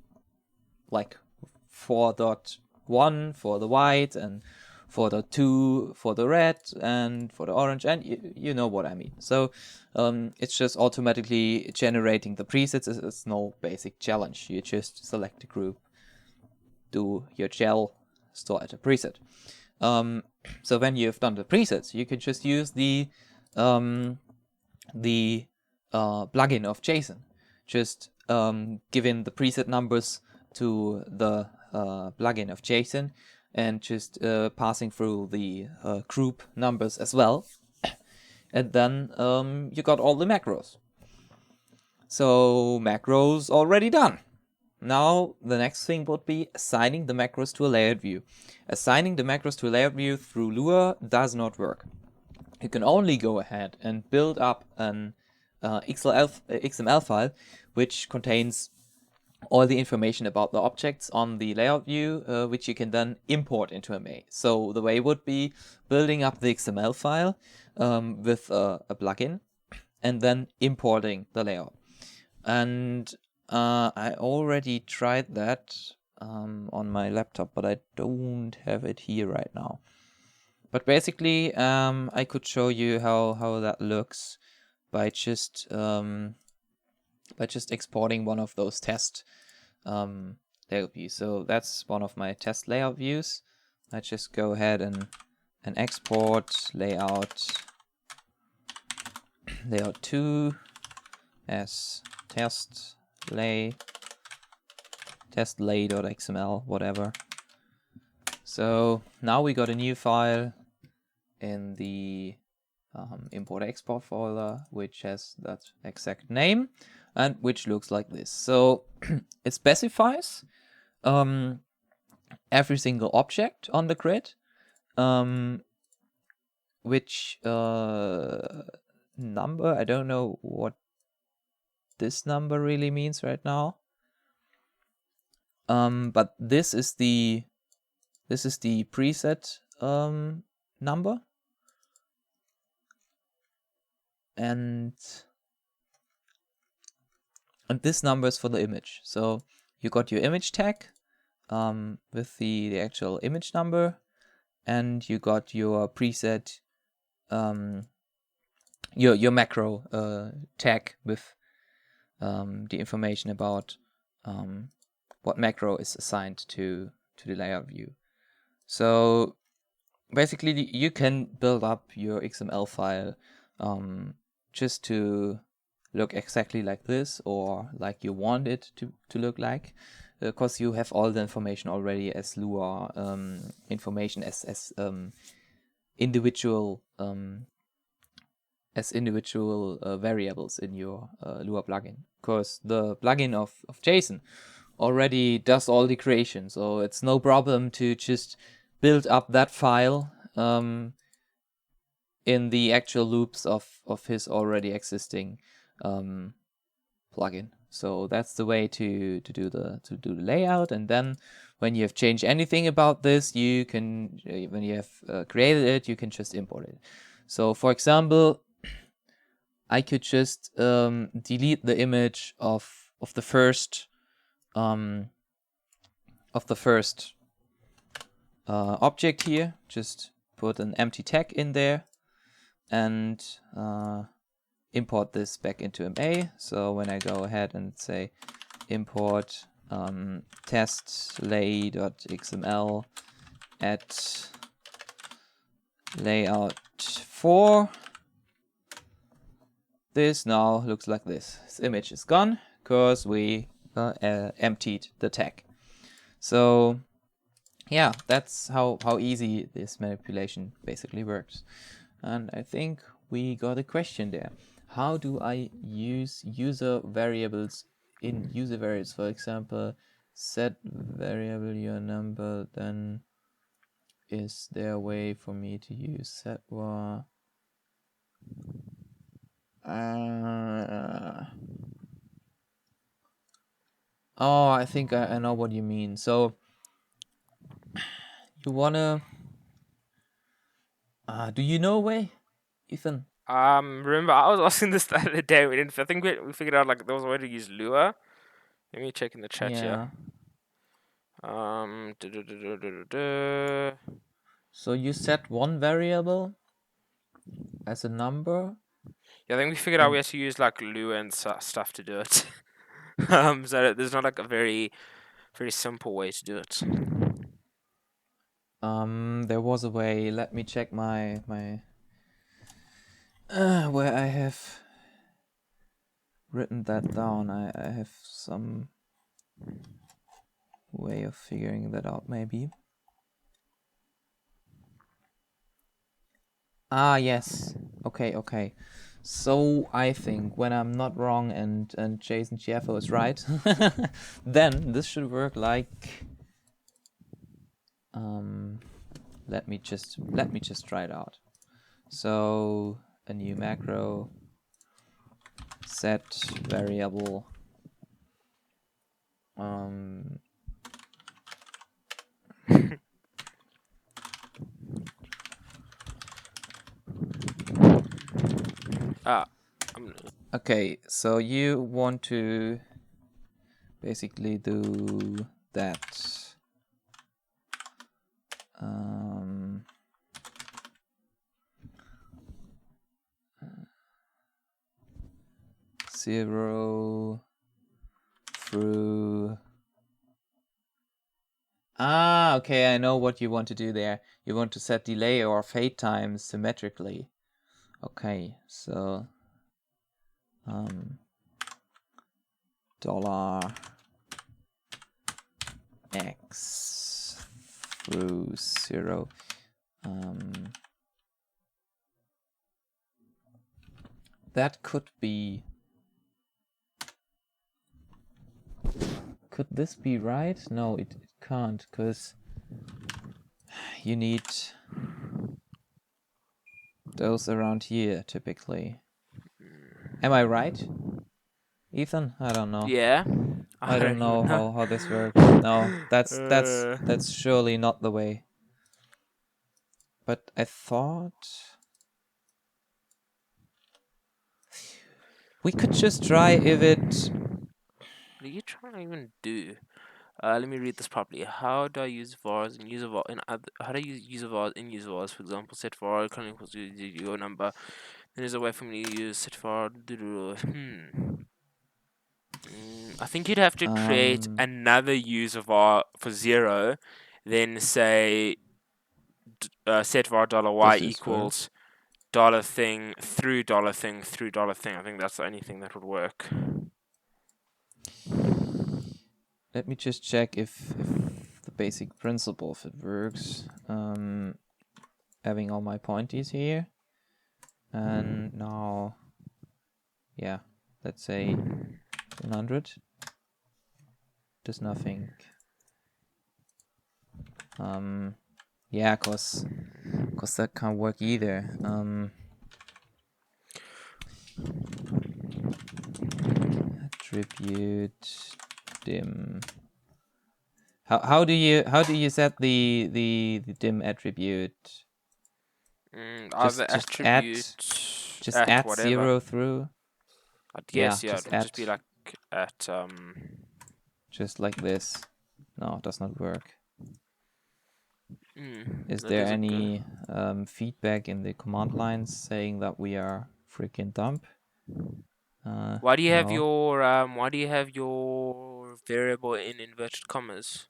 like 4.1 for the white and 4.2 for the red and for the orange, and you know what I mean. So it's just automatically generating the presets. It's no basic challenge. You just select a group, do your gel store at a preset. So when you've done the presets, you can just use the plugin of JSON. Just give in the preset numbers to the plugin of JSON, and just passing through the group numbers as well. And then you got all the macros. So macros already done. Now the next thing would be assigning the macros to a layout view. Assigning the macros to a layout view through Lua does not work. You can only go ahead and build up an XML file which contains all the information about the objects on the layout view, which you can then import into MA. So the way would be building up the XML file with a plugin and then importing the layout. And I already tried that on my laptop, but I don't have it here right now. But basically, I could show you how that looks by just exporting one of those test layout views. So that's one of my test layout views. I just go ahead and export layout 2 as test lay.xml, whatever. So now we got a new file in the import export folder, which has that exact name and which looks like this. So it specifies every single object on the grid, which number, I don't know what this number really means right now, but this is the preset number, and this number is for the image. So you got your image tag with the actual image number, and you got your preset your macro tag with the information about what macro is assigned to the layout view. So basically you can build up your XML file just to look exactly like this, or like you want it to look like, because you have all the information already as Lua information as individual variables in your Lua plugin, because the plugin of JSON already does all the creation, so it's no problem to just build up that file in the actual loops of his already existing plugin. So that's the way to do the layout. And then when you have changed anything about this, you can, when you have created it, you can just import it. So for example, I could just delete the image of the first object here. Just put an empty tag in there and import this back into MA. So when I go ahead and say import test lay.xml at layout 4, this now looks like this. This image is gone because we emptied the tag. So yeah, that's how easy this manipulation basically works. And I think we got a question there. How do I use user variables in user variables? For example, set variable your number, then is there a way for me to use set var? Oh, I think I know what you mean. So you wanna do you know a way, Ethan? Remember I was asking this the other day. I think we figured out like there was a way to use Lua. Let me check in the chat here. So you set one variable as a number. Yeah, I think we figured out we have to use like Lua and stuff to do it. So there's not like a very simple way to do it. There was a way. Let me check my where I have written that down. I have some way of figuring that out, maybe. Ah, yes. Okay. So I think when I'm not wrong and Jason Chieffo is right, then this should work like. Let me just try it out. So a new macro, set variable. Okay, so you want to basically do that. 0 through. Ah, okay, I know what you want to do there. You want to set delay or fade times symmetrically. Okay, so $x through 0. That could be. Could this be right? No, it can't, because you need those around here typically. Am I right, Ethan? I don't know. Yeah. I don't know how this works. No, that's surely not the way. But I thought we could just try if it. What are you trying to even do? Let me read this properly. How do I use vars in user var how do I use user vars in user vars? For example, set var equals to your number. Then there's a way for me to use set var. I think you'd have to create another user var for 0, then say set var $y equals $thing through $thing through $thing. I think that's the only thing that would work. Let me just check if the basic principle of it works. Having all my pointies here, and now, yeah, let's say 100. Does nothing. Yeah, cause that can't work either. Attribute dim. How do you set the dim attribute? Either attribute just add whatever. 0 through. I'd guess, yeah, it would just be like at just like this. No, it does not work. Is there any feedback in the command lines saying that we are freaking dumb? Why do you have your variable in inverted commas?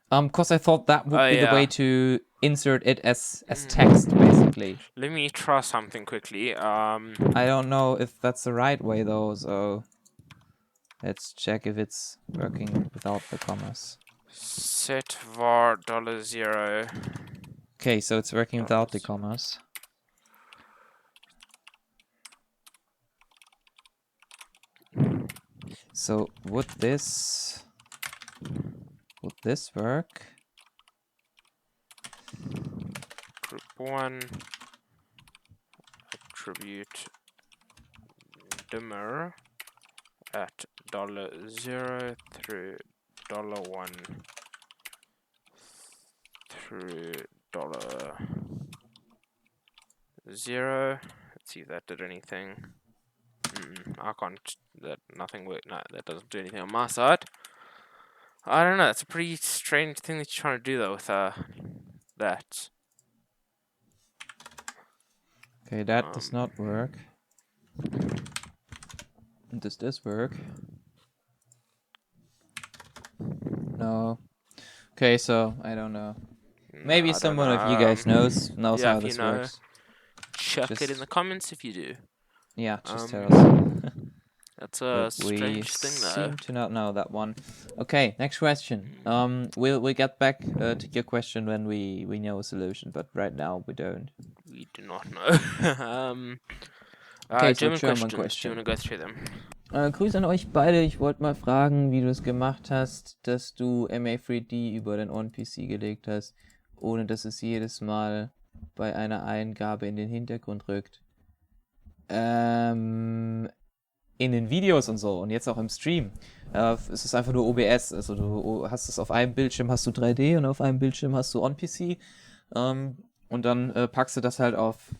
Because I thought that would be the way to insert it as text, basically. Let me try something quickly. I don't know if that's the right way though, so let's check if it's working without the commas. Set var $0. Okay, so it's working without the commas. So would this work? Group 1 attribute dimmer at $0 through $1 through $0. Let's see if that did anything. I can't. Nothing worked. No, that doesn't do anything on my side. I don't know. It's a pretty strange thing that you're trying to do though with that. Okay, that does not work. Does this work? No. Okay, so I don't know. Maybe I don't someone of you know. guys knows Yeah, how if you this know, works. chuck it in Just- the comments if you do. Yeah, just tell us. That's a But we strange thing, though. seem to not know that one. Okay, next question. We'll get back to your question when we know a solution, but right now we don't. We do not know. Okay, so German German questions. Do you question. want to go through them? Grüße an euch beide. Ich wollte mal fragen, wie du es gemacht hast, dass du MA3D über dein On-PC gelegt hast, ohne dass es jedes Mal bei einer Eingabe in den Hintergrund rückt. In den Videos und so und jetzt auch im Stream. Es ist einfach nur OBS. Also du hast es auf einem Bildschirm hast du 3D und auf einem Bildschirm hast du On-PC. Und dann packst du das halt auf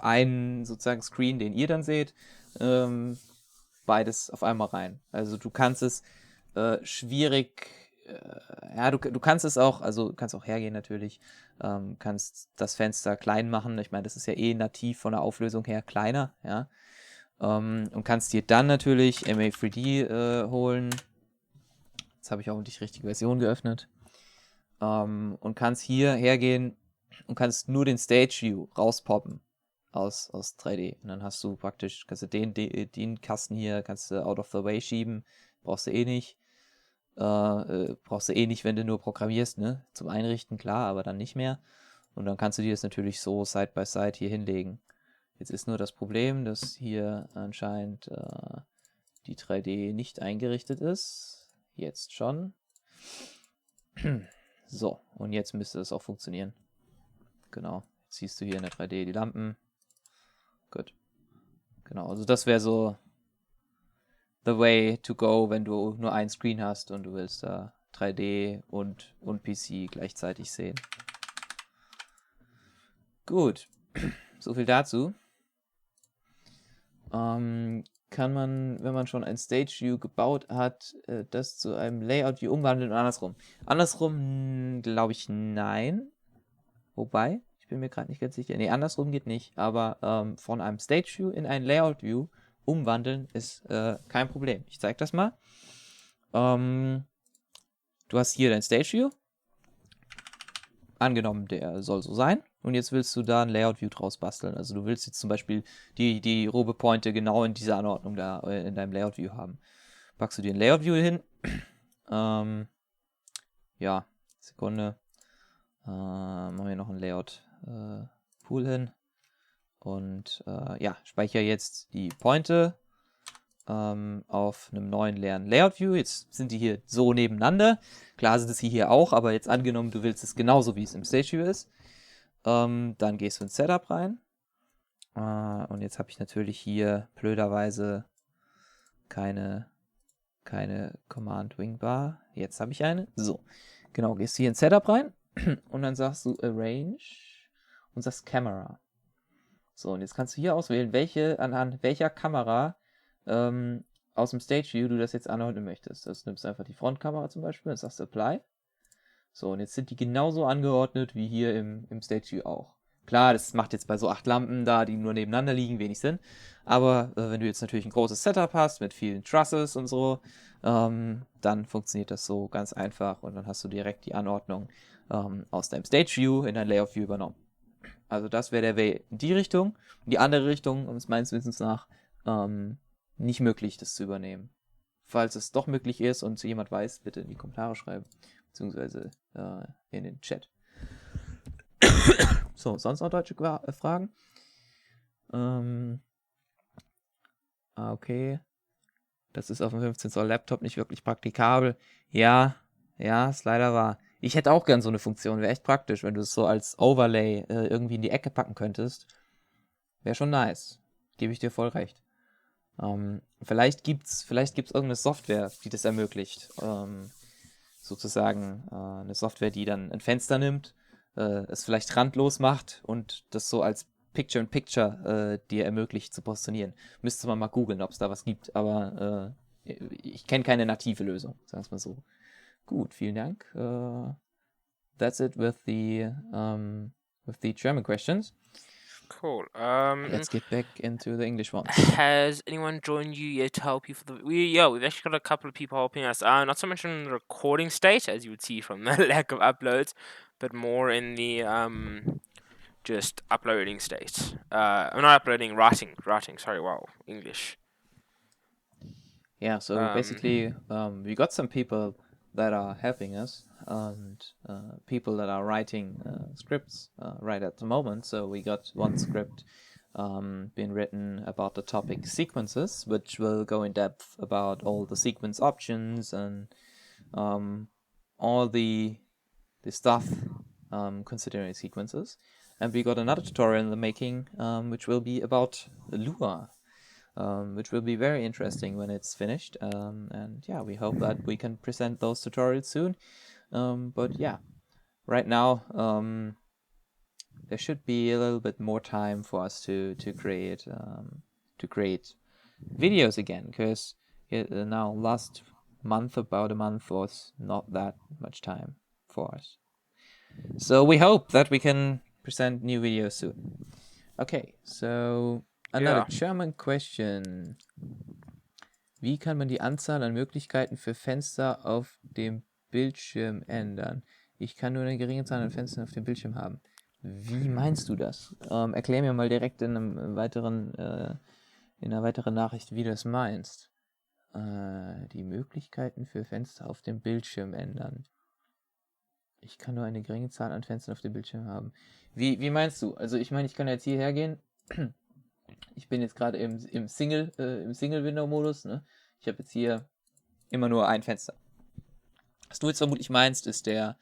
einen sozusagen Screen, den ihr dann seht. Beides auf einmal rein. Also du kannst es schwierig, du kannst es auch, also du kannst auch hergehen natürlich, kannst das Fenster klein machen. Ich meine, das ist ja eh nativ von der Auflösung her kleiner, ja. Und kannst dir dann natürlich MA3D holen. Jetzt habe ich auch die richtige Version geöffnet. Und kannst hier hergehen und kannst nur den Stage View rauspoppen aus 3D. Und dann hast du praktisch, kannst du den Kasten hier, kannst du out of the way schieben. Brauchst du eh nicht. Wenn du nur programmierst, ne? Zum Einrichten, klar, aber dann nicht mehr. Und dann kannst du dir das natürlich so Side by Side hier hinlegen. Jetzt ist nur das Problem, dass hier anscheinend die 3D nicht eingerichtet ist. Jetzt schon. So, und jetzt müsste es auch funktionieren. Genau, jetzt siehst du hier in der 3D die Lampen. Gut. Genau, also das wäre so the way to go, wenn du nur einen Screen hast und du willst da 3D und PC gleichzeitig sehen. Gut, so viel dazu. Kann man, wenn man schon ein Stage View gebaut hat, das zu einem Layout View umwandeln und andersrum? Andersrum glaube ich nein. Wobei, ich bin mir gerade nicht ganz sicher. Nee, andersrum geht nicht. Aber von einem Stage View in ein Layout View umwandeln ist kein Problem. Ich zeige das mal. Du hast hier dein Stage View. Angenommen, der soll so sein. Und jetzt willst du da ein Layout View draus basteln. Also du willst jetzt zum Beispiel die Robe-Pointe genau in dieser Anordnung da in deinem Layout View haben. Packst du dir ein Layout View hin. Ja, Sekunde. Machen wir noch ein Layout Pool hin. Und ja, speichere jetzt die Pointe auf einem neuen leeren Layout View. Jetzt sind die hier so nebeneinander. Klar sind es hier auch, aber jetzt angenommen, du willst es genauso, wie es im Stage View ist. Dann gehst du ins Setup rein. Und jetzt habe ich natürlich hier blöderweise keine Command Wingbar. Jetzt habe ich eine. So, genau, gehst hier ins Setup rein und dann sagst du Arrange und sagst Camera. So, und jetzt kannst du hier auswählen, anhand welcher Kamera aus dem Stage View du das jetzt anordnen möchtest. Das nimmst du einfach die Frontkamera zum Beispiel und sagst Apply. So, und jetzt sind die genauso angeordnet wie hier im Stage View auch. Klar, das macht jetzt bei so 8 Lampen da, die nur nebeneinander liegen, wenig Sinn. Aber wenn du jetzt natürlich ein großes Setup hast mit vielen Trusses und so, dann funktioniert das so ganz einfach und dann hast du direkt die Anordnung aus deinem Stage View in dein Layout View übernommen. Also das wäre der Way in die Richtung. In die andere Richtung, ist meines Wissens nach nicht möglich, das zu übernehmen. Falls es doch möglich ist und jemand weiß, bitte in die Kommentare schreiben. Beziehungsweise in den Chat. So, sonst noch deutsche Fragen? Okay. Das ist auf dem 15 Zoll Laptop nicht wirklich praktikabel. Ja, ist leider wahr. Ich hätte auch gern so eine Funktion. Wäre echt praktisch, wenn du es so als Overlay irgendwie in die Ecke packen könntest. Wäre schon nice. Gebe ich dir voll recht. Vielleicht gibt's irgendeine Software, die das ermöglicht. Sozusagen eine Software, die dann ein Fenster nimmt, es vielleicht randlos macht und das so als Picture-in-Picture dir ermöglicht zu positionieren. Müsste man mal googeln, ob es da was gibt, aber ich kenne keine native Lösung, sagen wir mal so. Gut, vielen Dank. That's it with the German questions. Cool. Let's get back into the English ones. Has anyone joined you yet to help you for the? We've actually got a couple of people helping us. Not so much in the recording state, as you would see from the lack of uploads, but more in the just uploading state. I'm not uploading, writing. Sorry, wow, English. Yeah, so basically, we got some people that are helping us, and people that are writing scripts right at the moment. So we got one script been written about the topic sequences, which will go in depth about all the sequence options and all the stuff considering sequences. And we got another tutorial in the making, which will be about LUA. Which will be very interesting when it's finished. And yeah, we hope that we can present those tutorials soon. But yeah, right now there should be a little bit more time for us to create videos again, because now last month, about a month, was not that much time for us. So we hope that we can present new videos soon. Okay, so another German question. Wie kann man die Anzahl an Möglichkeiten für Fenster auf dem Bildschirm ändern? Ich kann nur eine geringe Zahl an Fenstern auf dem Bildschirm haben. Wie meinst du das? Erklär mir mal direkt in einer weiteren Nachricht, wie du das meinst. Die Möglichkeiten für Fenster auf dem Bildschirm ändern. Ich kann nur eine geringe Zahl an Fenstern auf dem Bildschirm haben. Wie meinst du? Also ich meine, ich kann jetzt hierher gehen. Ich bin jetzt gerade im Single-Window-Modus. Ne? Ich habe jetzt hier immer nur ein Fenster. Was du jetzt vermutlich meinst, ist der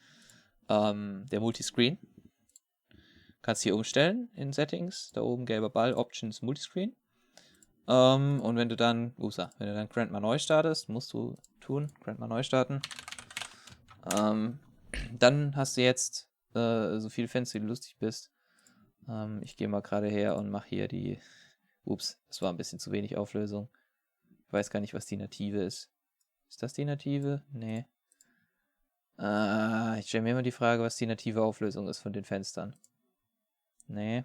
Multiscreen. Kannst hier umstellen in Settings. Da oben gelber Ball, Options, Multiscreen. Und wenn du dann GrandMA neu startest, musst du tun, GrandMA neu starten. Dann hast du jetzt so viele Fenster, wie du lustig bist. Ich gehe mal gerade her und mache hier die... Ups, das war ein bisschen zu wenig Auflösung. Ich weiß gar nicht, was die Native ist. Ist das die Native? Nee. Ich stelle mir immer die Frage, was die native Auflösung ist von den Fenstern. Nee.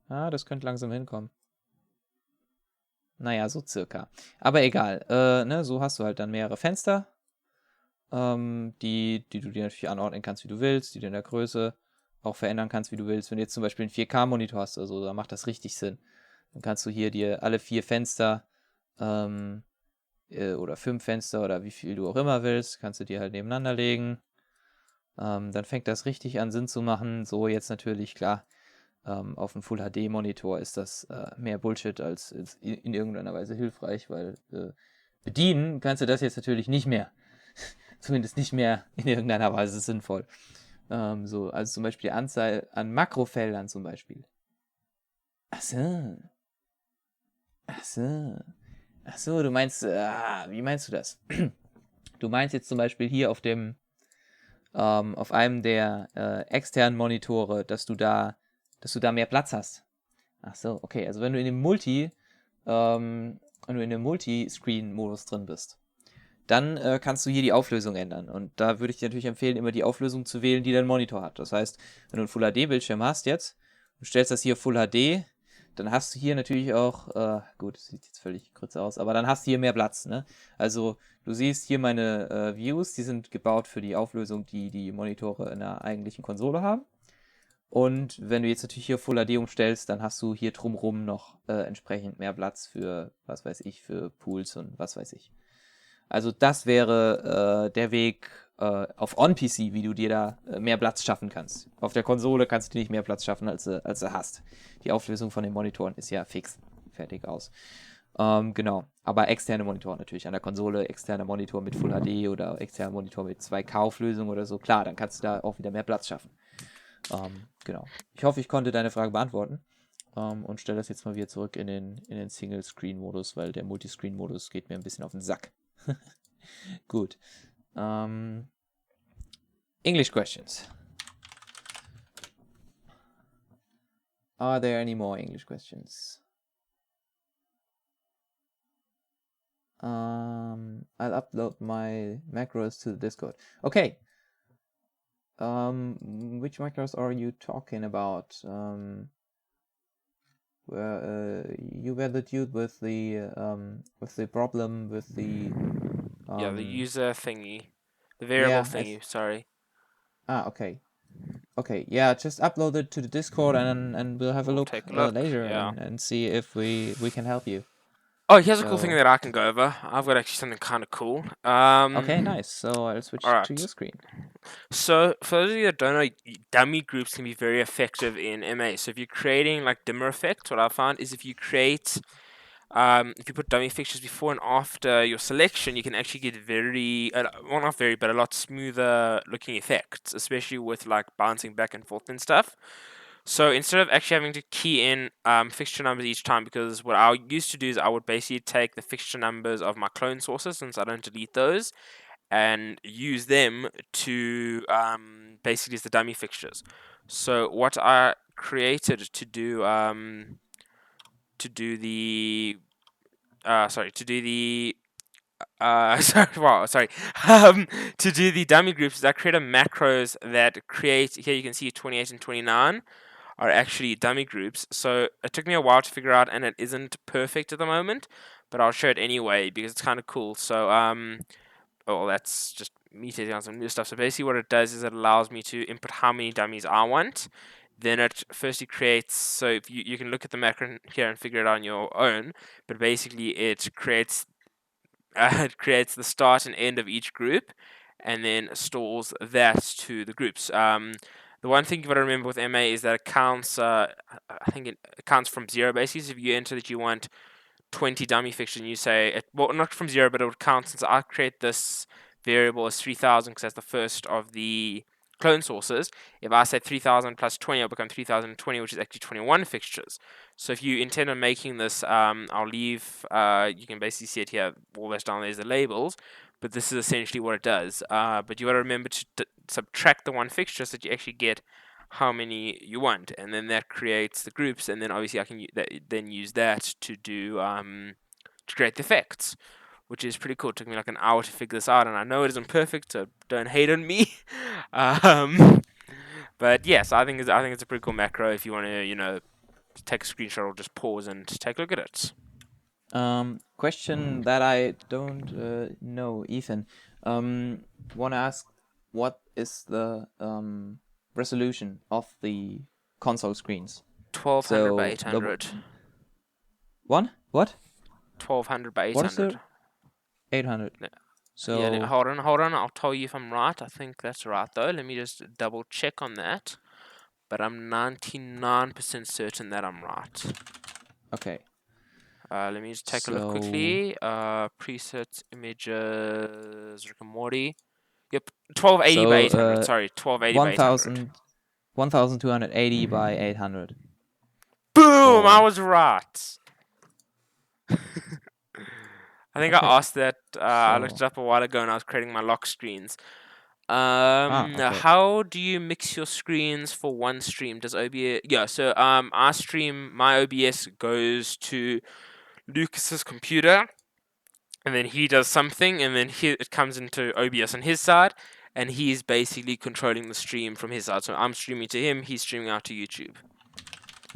Das könnte langsam hinkommen. Naja, so circa. Aber egal. So hast du halt dann mehrere Fenster, die du dir natürlich anordnen kannst, wie du willst, die du in der Größe auch verändern kannst, wie du willst. Wenn du jetzt zum Beispiel einen 4K-Monitor hast, also da macht das richtig Sinn. Dann kannst du hier dir alle 4 Fenster oder 5 Fenster oder wie viel du auch immer willst, kannst du dir halt nebeneinander legen. Dann fängt das richtig an Sinn zu machen. So jetzt natürlich, klar, auf einem Full-HD-Monitor ist das mehr Bullshit als in irgendeiner Weise hilfreich, weil bedienen kannst du das jetzt natürlich nicht mehr. Zumindest nicht mehr in irgendeiner Weise sinnvoll. Also zum Beispiel die Anzahl an Makrofeldern zum Beispiel. Ach so, du meinst, wie meinst du das? Du meinst jetzt zum Beispiel hier auf einem der externen Monitore, dass du da mehr Platz hast. Ach so, okay. Also wenn du in dem Multiscreen-Modus drin bist, dann kannst du hier die Auflösung ändern. Und da würde ich dir natürlich empfehlen, immer die Auflösung zu wählen, die dein Monitor hat. Das heißt, wenn du einen Full-HD-Bildschirm hast jetzt, du stellst das hier Full-HD, dann hast du hier natürlich auch, gut, das sieht jetzt völlig grütze aus, aber dann hast du hier mehr Platz. Ne? Also du siehst hier meine Views, die sind gebaut für die Auflösung, die die Monitore in der eigentlichen Konsole haben. Und wenn du jetzt natürlich hier Full HD umstellst, dann hast du hier drumherum noch entsprechend mehr Platz für, was weiß ich, für Pools und was weiß ich. Also das wäre der Weg auf On-PC, wie du dir da mehr Platz schaffen kannst. Auf der Konsole kannst du nicht mehr Platz schaffen, als du hast. Die Auflösung von den Monitoren ist ja fix. Fertig aus. Genau. Aber externe Monitore natürlich. An der Konsole externer Monitor mit Full HD oder externer Monitor mit 2K-Auflösung oder so. Klar, dann kannst du da auch wieder mehr Platz schaffen. Genau. Ich hoffe, ich konnte deine Frage beantworten. Und stelle das jetzt mal wieder zurück in den Single-Screen-Modus, weil der Multiscreen-Modus geht mir ein bisschen auf den Sack. Gut. English questions. Are there any more English questions? I'll upload my macros to the Discord. Okay. Which macros are you talking about? You were the dude with the problem with the the user thingy, The variable Yeah. thingy. Sorry. Okay. Okay. Yeah. Just upload it to the Discord, and we'll have a We'll look take a look. later Yeah. and see if we can help you. Oh, here's a cool thing So that I can go over. I've got actually something kind of cool. okay, nice. So I'll switch All to right. your screen. So for those of you that don't know, dummy groups can be very effective in MA. So if you're creating like dimmer effects, what I found is if you create, if you put dummy fixtures before and after your selection, you can actually get very, well not very, but a lot smoother looking effects, especially with like bouncing back and forth and stuff. So instead of actually having to key in fixture numbers each time, because what I used to do is I would basically take the fixture numbers of my clone sources, since I don't delete those, and use them to basically as the dummy fixtures. So what I created to do the sorry to do the sorry, wow, sorry. To do the dummy groups is I created macros that create, here you can see 28 and 29 are actually dummy groups. So it took me a while to figure out, and it isn't perfect at the moment, but I'll show it anyway because it's kind of cool. So oh, that's just me taking on some new stuff. So basically what it does is it allows me to input how many dummies I want. Then it firstly creates, so if you can look at the macro here and figure it out on your own, but basically it creates the start and end of each group, and then stores that to the groups. The one thing you've got to remember with MA is that it counts, I think it counts from 0 basically. So if you enter that you want 20 dummy fixtures and you say, well, not from 0, but it would count, since I create this variable as 3000 because that's the first of the clone sources. If I say 3000 plus 20, it'll become 3020, which is actually 21 fixtures. So if you intend on making this, I'll leave, you can basically see it here, all that's down there is the labels, but this is essentially what it does. But you got to remember to subtract the one fixture so that you actually get how many you want, and then that creates the groups, and then obviously I can then use that to do to create the effects, which is pretty cool. It took me like an hour to figure this out, and I know it isn't perfect, so don't hate on me. But yes, I think it's a pretty cool macro if you want to take a screenshot or just pause and take a look at it. Question that I don't know, Ethan. Want to ask, what is the resolution of the console screens? 1200 by So 800. What? 1200 by What is 800. it? 800. Yeah, So hold on. I'll tell you if I'm right. I think that's right though. Let me just double check on that. But I'm 99% certain that I'm right. okay. Let me just take a look quickly. Presets, images, Rick and Morty. Yep, 1280 by 800. Sorry, 1280 by 800. 1280 by 800. Boom! I was right. I think Okay. I asked that. I looked it So up a while ago, and I was creating my lock screens. okay. How do you mix your screens for one stream? Does OBS? Yeah, so I stream, my OBS goes to Lucas's computer, and then he does something, and then it comes into OBS on his side, and he's basically controlling the stream from his side. So I'm streaming to him, he's streaming out to YouTube.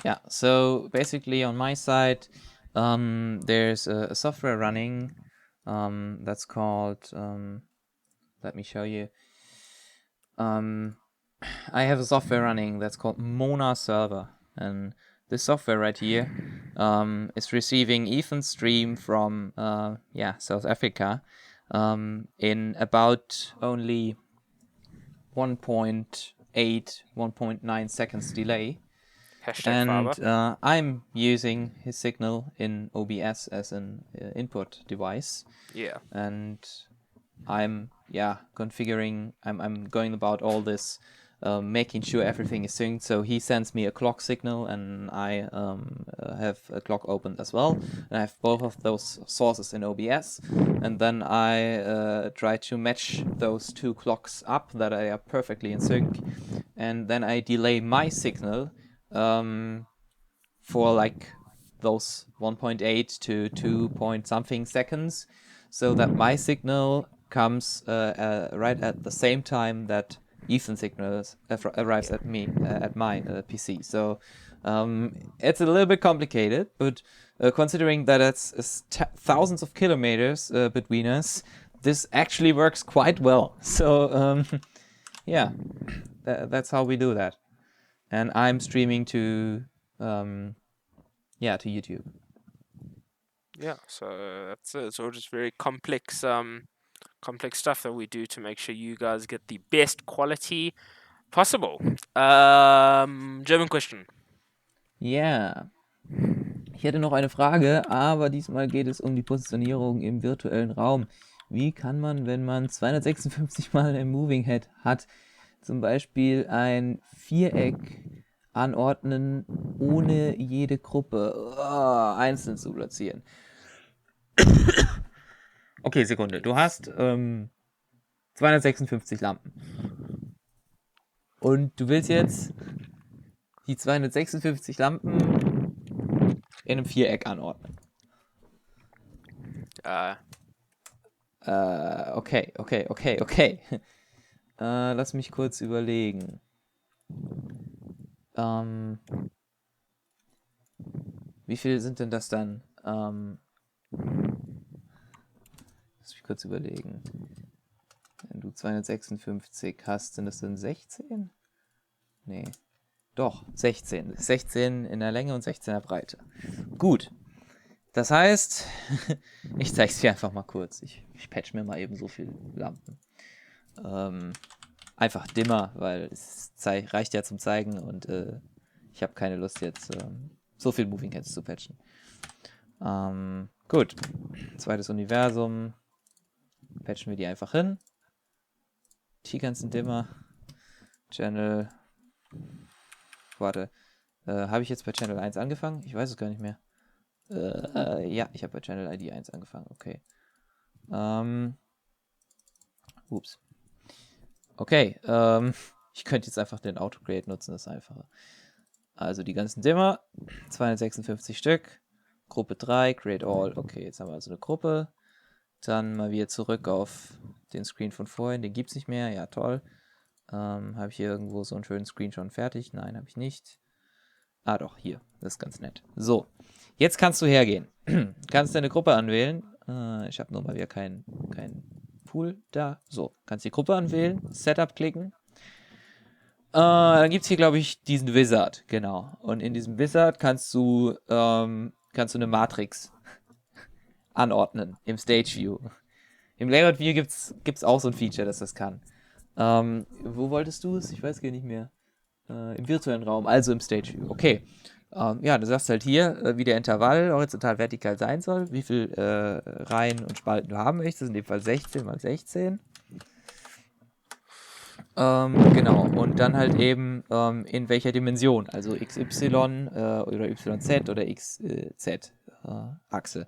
Yeah. So basically, on my side, there's a software running that's called. Let me show you. I have a software running that's called Mona Server, and this software right here is receiving Ethan's stream from South Africa in about only 1.9 seconds delay. Hashtag And fiber. I'm using his signal in OBS as an input device. Yeah. And I'm configuring. I'm going about all this, making sure everything is synced. So he sends me a clock signal, and I have a clock opened as well. And I have both of those sources in OBS, and then I try to match those two clocks up that they are perfectly in sync, and then I delay my signal for like those 1.8 to 2 point something seconds, so that my signal comes right at the same time that Ethan's signal arrives at me at my PC. So it's a little bit complicated, but considering that it's thousands of kilometers between us, this actually works quite well. So yeah, that's how we do that. And I'm streaming to to YouTube. Yeah, so that's it. It's all just very complex complex stuff that we do to make sure you guys get the best quality possible. German question. Ja. Ich hätte noch eine Frage, aber diesmal geht es um die Positionierung im virtuellen Raum. Wie kann man, wenn man 256 Mal ein Moving Head hat, zum Beispiel ein Viereck anordnen, ohne jede Gruppe einzeln zu platzieren? Okay, Sekunde. Du hast 256 Lampen. Und du willst jetzt die 256 Lampen in einem Viereck anordnen. Okay. Lass mich kurz überlegen. Wie viel sind denn das dann? Lass mich kurz überlegen. Wenn du 256 hast, sind das dann 16? Nee. Doch, 16. 16 in der Länge und 16 in der Breite. Gut. Das heißt, ich zeige es dir einfach mal kurz. Ich patch mir mal eben so viele Lampen. Einfach Dimmer, weil es reicht ja zum Zeigen und ich habe keine Lust jetzt so viel Moving Heads zu patchen. Gut. Zweites Universum. Patchen wir die einfach hin. Die ganzen Dimmer. Channel. Warte. Habe ich jetzt bei Channel 1 angefangen? Ich weiß es gar nicht mehr. Ja, ich habe bei Channel ID 1 angefangen. Okay. Ups. Okay. Ich könnte jetzt einfach den Autocreate nutzen, das ist einfacher. Also die ganzen Dimmer. 256 Stück. Gruppe 3, Create All. Okay, jetzt haben wir also eine Gruppe. Dann mal wieder zurück auf den Screen von vorhin. Den gibt es nicht mehr. Ja, toll. Habe ich hier irgendwo so einen schönen Screen schon fertig? Nein, habe ich nicht. Ah, doch, hier. Das ist ganz nett. So, jetzt kannst du hergehen. Kannst deine Gruppe anwählen. Ich habe nur mal wieder kein Pool da. So, kannst die Gruppe anwählen. Setup klicken. Dann gibt es hier, glaube ich, diesen Wizard. Genau. Und in diesem Wizard kannst du eine Matrix anordnen im Stage View. Im Layout View gibt's auch so ein Feature, dass das kann. Wo wolltest du es? Ich weiß gar nicht mehr. Im virtuellen Raum, also im Stage View. Okay. Ja, du sagst halt hier, wie der Intervall horizontal vertikal sein soll, wie viel Reihen und Spalten du haben möchtest. In dem Fall 16 mal 16. Genau. Und dann halt eben in welcher Dimension. Also XY oder YZ oder XZ Achse.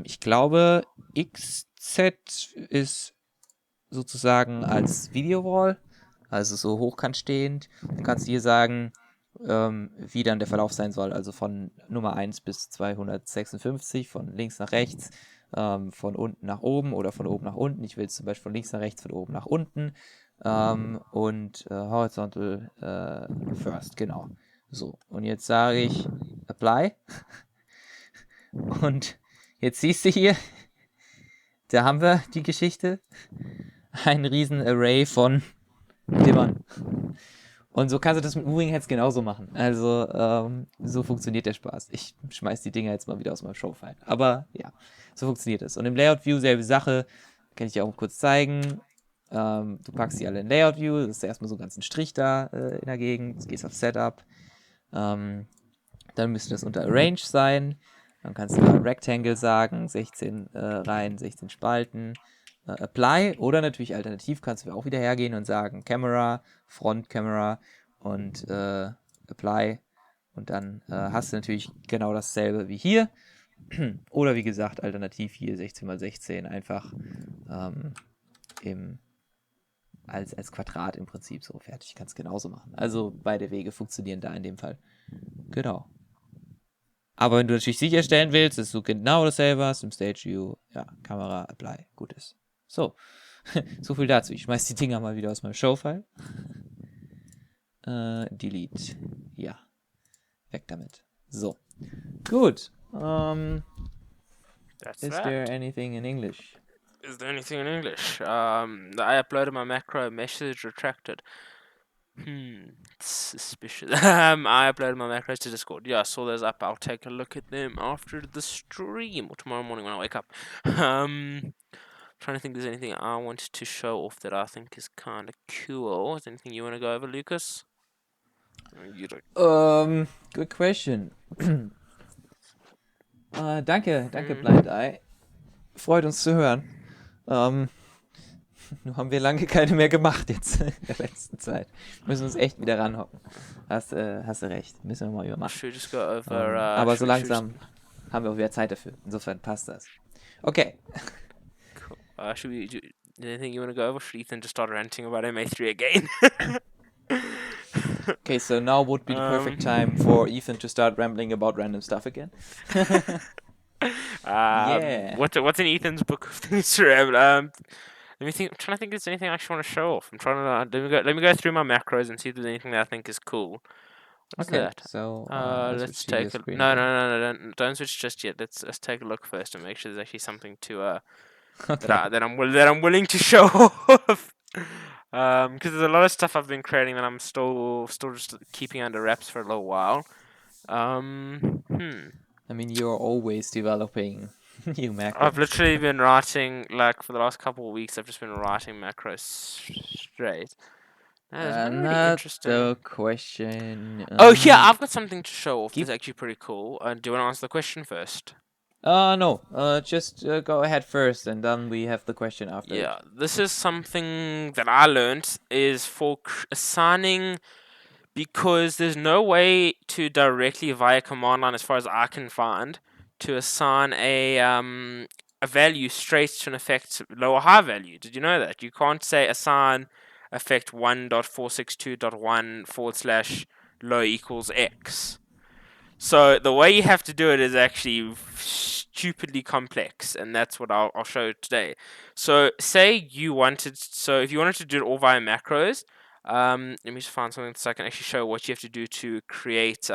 Ich glaube, XZ ist sozusagen als Video-Wall, also so hochkant stehend. Dann kannst du hier sagen, wie dann der Verlauf sein soll, also von Nummer 1 bis 256, von links nach rechts, von unten nach oben oder von oben nach unten. Ich will es zum Beispiel von links nach rechts, von oben nach unten und horizontal first, genau. So, und jetzt sage ich Apply und jetzt siehst du hier, da haben wir die Geschichte. Ein riesen Array von Dimmern. Und so kannst du das mit Moving Heads genauso machen. Also so funktioniert der Spaß. Ich schmeiß die Dinger jetzt mal wieder aus meinem Showfile. Aber ja, so funktioniert es. Und im Layout View selbe Sache. Kann ich dir auch kurz zeigen. Du packst die alle in Layout View. Das ist erstmal so einen ganzen Strich da in der Gegend. Du gehst auf Setup. Dann müsste das unter Arrange sein. Dann kannst du da Rectangle sagen. 16 Reihen, 16 Spalten. Apply oder natürlich alternativ kannst du auch wieder hergehen und sagen Camera, Front Camera und Apply und dann hast du natürlich genau dasselbe wie hier oder wie gesagt alternativ hier 16x16 einfach als Quadrat im Prinzip so fertig, kannst genauso machen. Also beide Wege funktionieren da in dem Fall. Genau. Aber wenn du natürlich sicherstellen willst, dass du genau dasselbe hast im Stage View, ja, Kamera, Apply, gut ist. So, so viel dazu. Ich schmeiß die Dinger mal wieder aus meinem Showfile. Delete. Ja, weg damit. So, gut. That's Is that. there anything in English? Is there anything in English? I uploaded my macro, message retracted. Suspicious. I uploaded my macros to Discord. Yeah, I saw those up. I'll take a look at them after the stream or tomorrow morning when I wake up. Trying to think if there's anything I wanted to show off that I think is kind of cool. Is there anything you want to go over, Lucas? Good question. Danke, Blind Eye. Freut uns zu hören. Nur haben wir lange keine mehr gemacht jetzt in der letzten Zeit. Müssen uns echt wieder ranhocken. Hast du recht. Müssen wir mal übermachen. Aber so langsam haben wir auch wieder Zeit dafür. Insofern passt das. Okay. Cool. Should we do anything you want to go over? Should Ethan just start ranting about MA3 again? Okay, so now would be the perfect time for Ethan to start rambling about random stuff again. Yeah. What's in Ethan's book of things to ramble? Let me think. I'm trying to think if there's anything I actually want to show off. I'm trying to let me go through my macros and see if there's anything that I think is cool. What's that? So let's take a no, don't switch just yet. Let's take a look first and make sure there's actually something to that I'm willing to show off. Because there's a lot of stuff I've been creating that I'm still just keeping under wraps for a little while. I mean, you're always developing new macros. I've literally been writing, like, for the last couple of weeks, I've just been writing macros straight. Another question. Oh, yeah, I've got something to show off. It's actually pretty cool. Do you want to answer the question first? No. Just go ahead first, and then we have the question after. Yeah, this is something that I learned is for assigning, because there's no way to directly via command line, as far as I can find, to assign a value straight to an effect low or high value. Did you know that? You can't say assign effect 1.462.1 / low equals X. So the way you have to do it is actually stupidly complex, and that's what I'll show today. So if you wanted to do it all via macros, let me just find something so I can actually show what you have to do to create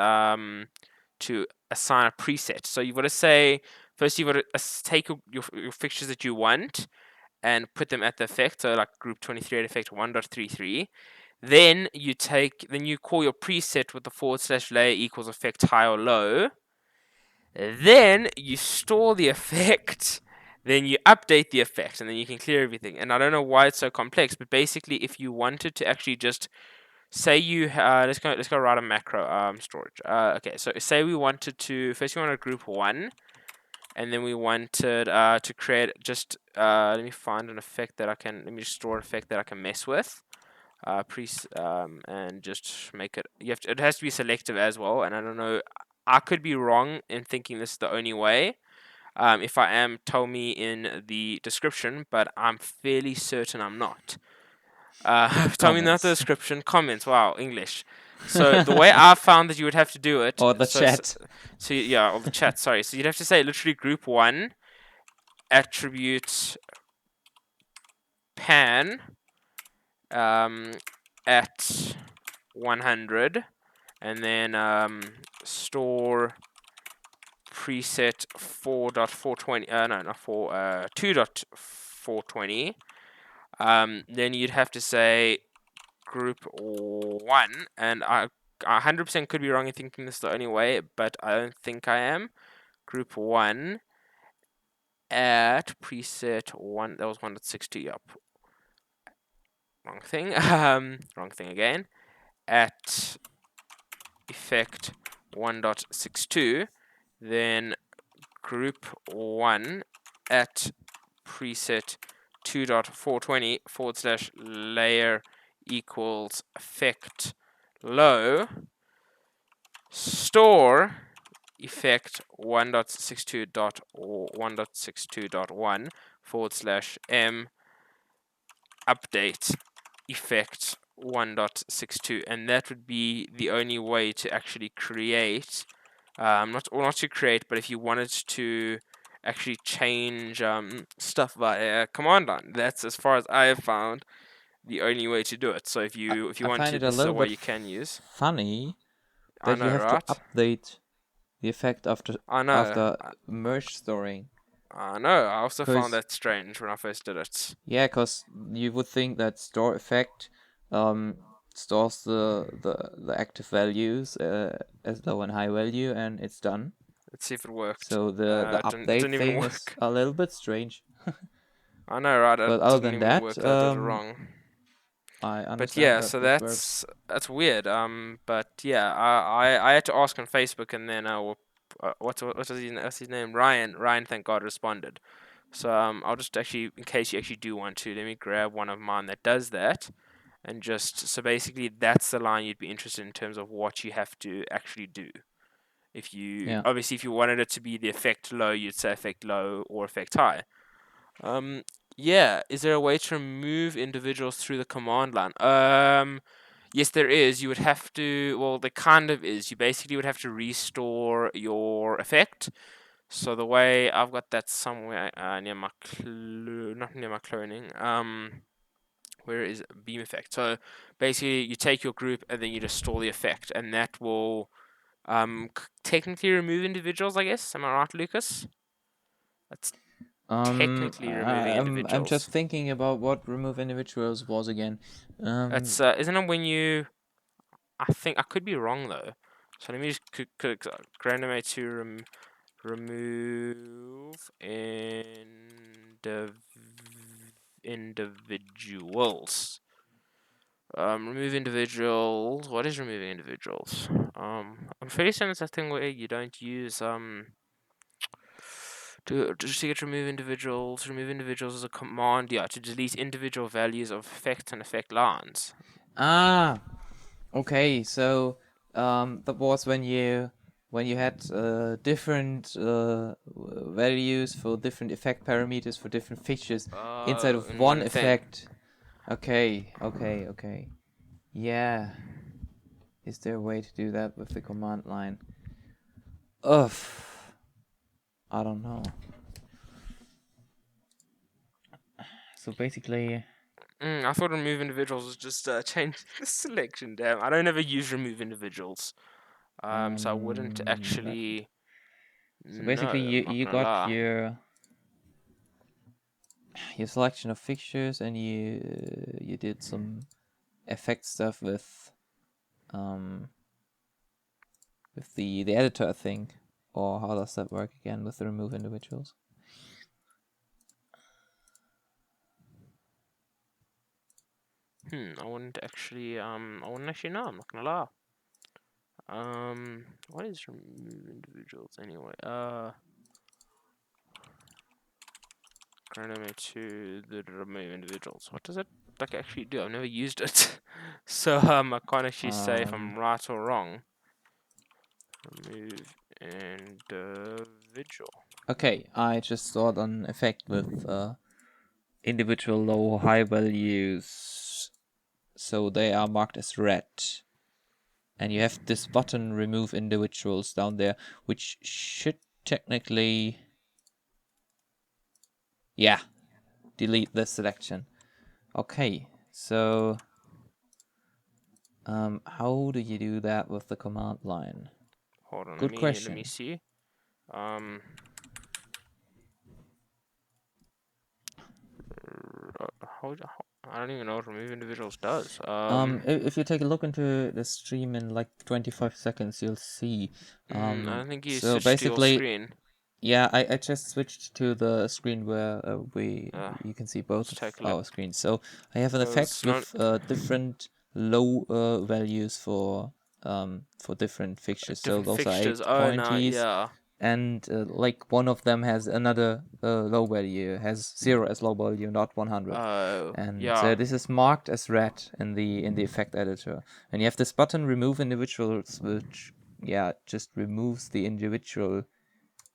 to assign a preset. So you've got to say first you've got to take your fixtures that you want and put them at the effect. So like group 23 at effect 1.33. Then you call your preset with the / layer equals effect high or low. Then you store the effect. Then you update the effect, and then you can clear everything. And I don't know why it's so complex, but basically, if you wanted to actually just say let's go write a macro storage. Okay, so say we wanted to first we wanted group 1, and then we wanted to create just let me find an effect that let me just store an effect that I can mess with. And just make it. It has to be selective as well, and I don't know. I could be wrong in thinking this is the only way. If I am, tell me in the description, but I'm fairly certain I'm not. Tell me not the description. Comments. Wow, English. So the way I found that you would have to do it. Or the chat. So yeah, or the chat. Sorry. So you'd have to say literally group 1 attribute pan at 100, and then store preset 4.420. No, not 4. 2.420. Then you'd have to say group 1, and I 100% could be wrong in thinking this is the only way, but I don't think I am. Group 1 at preset 1. That was 1.62. Yep. Wrong thing. Wrong thing again. At effect 1.62, then group 1 at preset 2.420 / layer equals effect low, store effect 1.62.1 / m update effect 1.62, and that would be the only way to actually create not to create, but if you wanted to actually change stuff via command line, that's as far as I have found the only way to do it. So if you want to, this is a way you can use. Funny that you have to update the effect after merge storing. I know. I also 'Cause- found that strange when I first did it. Yeah, because you would think that store effect stores the active values as low and high value, and it's done. Let's see if it worked. So the It update didn't even thing is work. a little bit strange. I know, right? But It other didn't than even that, work. I did it wrong. I But understand yeah, that so it works. that's weird. But yeah, I had to ask on Facebook, and then what's his name? Ryan, thank God, responded. So I'll just actually, in case you actually do want to, let me grab one of mine that does that, and just so basically that's the line you'd be interested in terms of what you have to actually do. If you obviously if you wanted it to be the effect low, you'd say effect low or effect high. Yeah, is there a way to remove individuals through the command line? Yes, there is. You would have to, well, there kind of is. You basically would have to restore your effect. So the way I've got that somewhere near my not near my cloning. Where is it? Beam effect? So basically, you take your group and then you just store the effect, and that will technically remove individuals. I guess. Am I right, Lucas? That's technically removing individuals. I'm just thinking about what remove individuals was again. It's isn't it when you? I think I could be wrong though. So let me just click GrandMA2 remove individuals. Remove individuals. What is removing individuals? I'm fairly certain it's a thing where you don't use to get remove individuals. Remove individuals is a command, yeah, to delete individual values of effects and effect lines. Okay, so that was when you had different values for different effect parameters for different fixtures inside of In one thing. effect. Okay. Yeah. Is there a way to do that with the command line? Ugh. I don't know. So basically, I thought remove individuals was just change the selection. Damn, I don't ever use remove individuals. So I wouldn't actually. So basically, you got your selection of fixtures, and you did some effect stuff with the editor, I think. Or how does that work again with the remove individuals? I wouldn't actually know. I'm not gonna lie. What is remove individuals anyway? GrandMA2 the remove individuals. What does it like actually do? I've never used it, so I can't actually say if I'm right or wrong. Remove individual. Okay, I just saw an effect with individual low high values, so they are marked as red. And you have this button remove individuals down there, which should technically, yeah, delete the selection. Okay, so how do you do that with the command line? Hold on, Good question. Let me see. I don't even know what remove individuals does. If you take a look into the stream in like 25 seconds, you'll see. I don't think you so switched to your basically, screen. yeah, I just switched to the screen where you can see both of our screens. So I have an effect with different low values for different fixtures. Different so those fixtures. are 8 pointies. Yeah. And like one of them has another low value, has 0 as low value, not 100. And yeah. this is marked as red in the effect editor. And you have this button remove individuals, which just removes the individual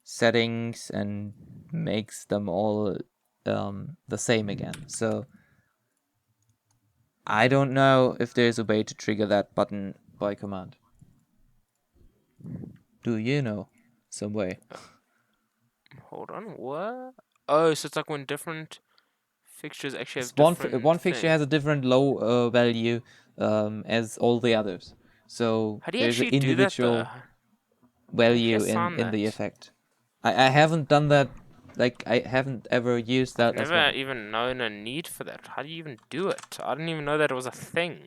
settings and makes them all the same again. So I don't know if there's a way to trigger that button by command. Do you know some way? Hold on, what? Oh, so it's like when different fixtures actually have different. One fixture has a different low value as all the others. So how do you there's an actually individual do that, value in the effect. I haven't done that like I haven't ever used that as Never well. even known a need for that. How do you even do it? I didn't even know that it was a thing.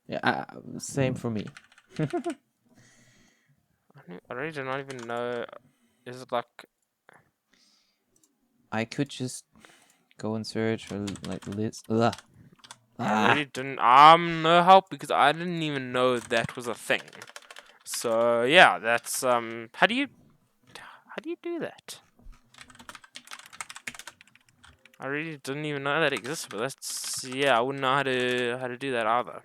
Yeah, same for me. I really do not even know. Is it like? I could just go and search for like list. Ugh. I really didn't. I'm no help because I didn't even know that was a thing. So yeah, that's How do you do that? I really didn't even know that existed. But that's I wouldn't know how to do that either.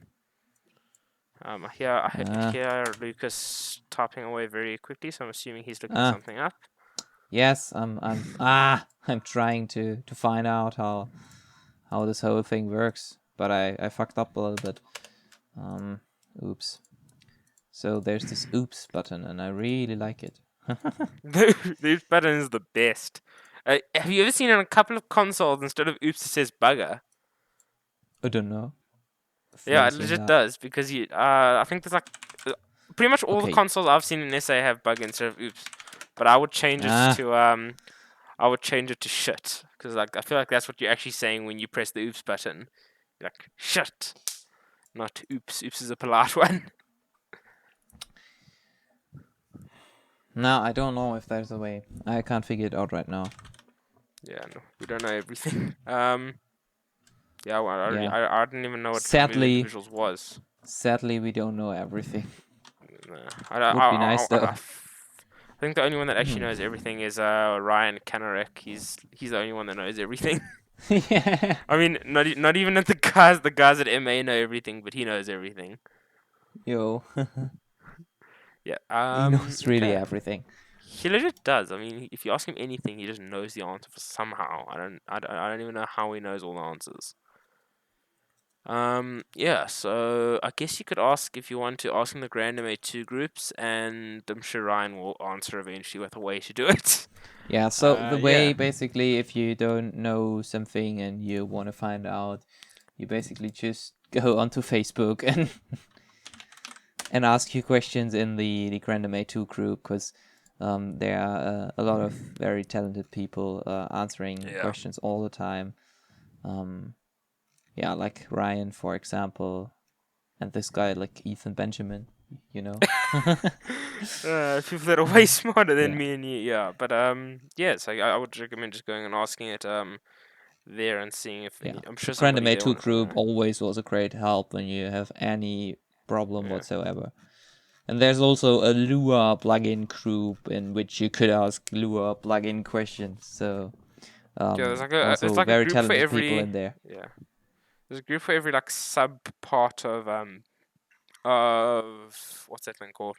I hear Lucas typing away very quickly, so I'm assuming he's looking something up. Yes, I'm trying to find out how this whole thing works, but I fucked up a little bit. Oops. So there's this oops button, and I really like it. This button is the best. Have you ever seen on a couple of consoles instead of oops it says bugger? I don't know. Yeah, it legit does because I think there's like pretty much all the consoles I've seen in SA have bugger instead of oops, but I would change it to shit because like I feel like that's what you're actually saying when you press the oops button. You're like shit, not oops. Oops is a polite one. No, I don't know if there's a way. I can't figure it out right now. Yeah, no, we don't know everything. Yeah, well, I didn't even know what Sadly, individuals was. Sadly, we don't know everything. Would be nice though. I think the only one that actually knows everything is Ryan Kanarek. He's the only one that knows everything. Yeah. I mean, not even at the guys at MA know everything, but he knows everything. Yo. Yeah. He knows really everything. He legit does. I mean, if you ask him anything, he just knows the answer somehow. I don't even know how he knows all the answers. Yeah, so I guess you could ask if you want to ask him the GrandMA2 groups, and I'm sure Ryan will answer eventually with a way to do it. Yeah, so the way basically, if you don't know something and you want to find out, you basically just go onto Facebook and and ask your questions in the GrandMA2 group, because there are a lot of very talented people answering questions all the time. Yeah, like Ryan, for example, and this guy like Ethan Benjamin, you know. People that are way smarter than me and you, yeah. But yes, I would recommend just going and asking it there and seeing if I'm sure somebody there GrandMA2 group always was a great help when you have any problem whatsoever. And there's also a LUA plugin group in which you could ask LUA plugin questions. So there's like also a very group for talented every people in there. Yeah, there's a group for every like sub part of what's that thing called?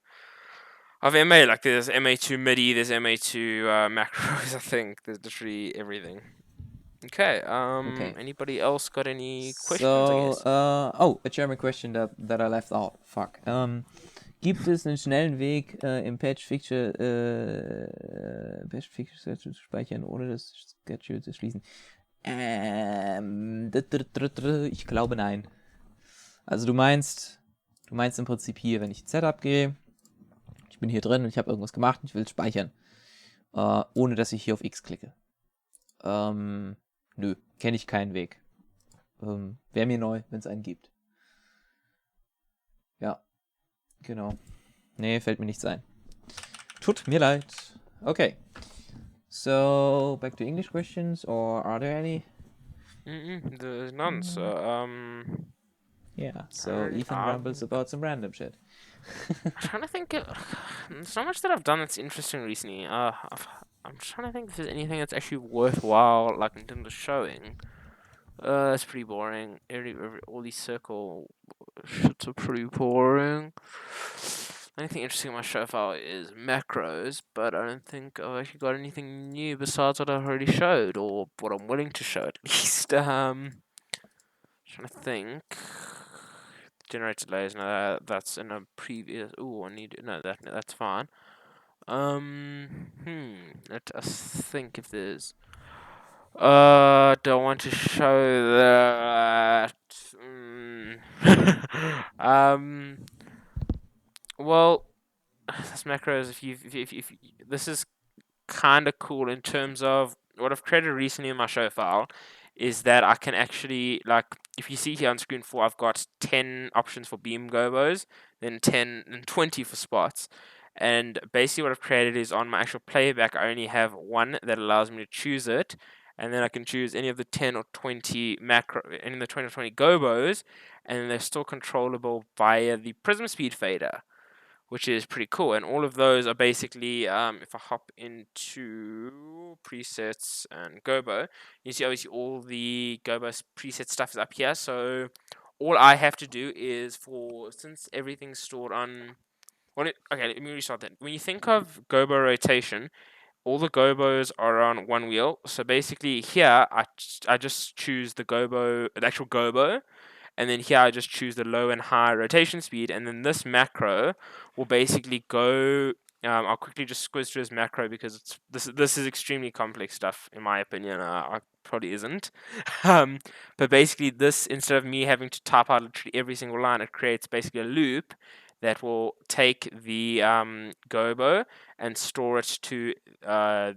Of MA, like there's MA2 MIDI, there's MA2 macros. I think there's literally everything. Okay. Anybody else got any questions? I guess. A German question that I left out. Fuck. Gibt es einen schnellen Weg im Patch-Fixture zu speichern, ohne das Schedule zu schließen? Ich glaube nein. Also du meinst im Prinzip hier, wenn ich ins Setup gehe, ich bin hier drin und ich habe irgendwas gemacht und ich will es speichern, ohne dass ich hier auf X klicke. Nö, kenne ich keinen Weg. Wäre mir neu, wenn es einen gibt. Ja, genau. Nee, fällt mir nichts ein. Tut mir leid. Okay. So, back to English questions, or are there any? There's none, so, Yeah, so Ethan rambles about some random shit. I'm trying to think. There's not much that I've done that's interesting recently. I'm trying to think if there's anything that's actually worthwhile, like in terms of showing. It's pretty boring. All these circle shits are pretty boring. Anything interesting on my show file is macros, but I don't think I've actually got anything new besides what I've already showed, or what I'm willing to show at least. Trying to think. Generated layers, no, that's in a previous. Oh, that's fine. Let us think if there's. Do I want to show that? Well, this macros. If this is kind of cool in terms of what I've created recently in my show file is that I can actually, like, if you see here on screen 4, I've got 10 options for beam gobos, then 10 and 20 for spots. And basically what I've created is on my actual playback, I only have one that allows me to choose it. And then I can choose any of the 10 or 20 any of the 20 or 20 gobos, and they're still controllable via the prism speed fader, which is pretty cool. And all of those are basically, if I hop into presets and gobo, you see obviously all the gobo preset stuff is up here. So all I have to do is since everything's stored on, okay, let me restart that. When you think of gobo rotation, all the gobos are on one wheel. So basically here, I just choose the actual gobo, and then here I just choose the low and high rotation speed, and then this macro will basically go. I'll quickly just squiz through this macro because this is extremely complex stuff in my opinion. I probably isn't, but basically this, instead of me having to type out literally every single line, it creates basically a loop that will take the gobo and store it to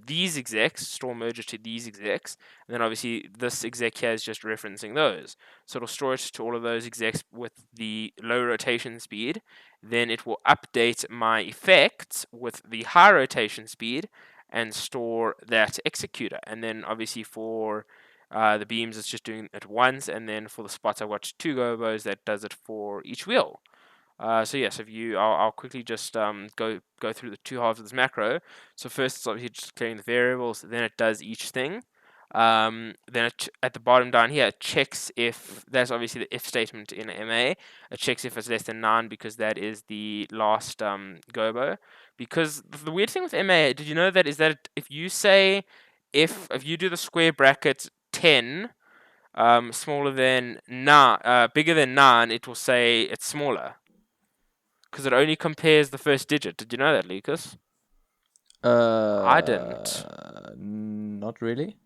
these execs, store merge it to these execs, and then obviously this exec here is just referencing those. So it'll store it to all of those execs with the low rotation speed. Then it will update my effects with the high rotation speed and store that executor. And then obviously for the beams, it's just doing it once, and then for the spots, I've got 2 gobos that does it for each wheel. So yes, I'll quickly just go through the 2 halves of this macro. So first, it's obviously just clearing the variables. Then it does each thing. Then at the bottom down here, it checks if that's obviously the if statement in MA. It checks if it's less than 9 because that is the last gobo. Because the weird thing with MA, did you know that is that if you say if you do the square bracket 10 smaller than 9, bigger than 9, it will say it's smaller because it only compares the first digit. Did you know that, Lucas? I didn't. Not really.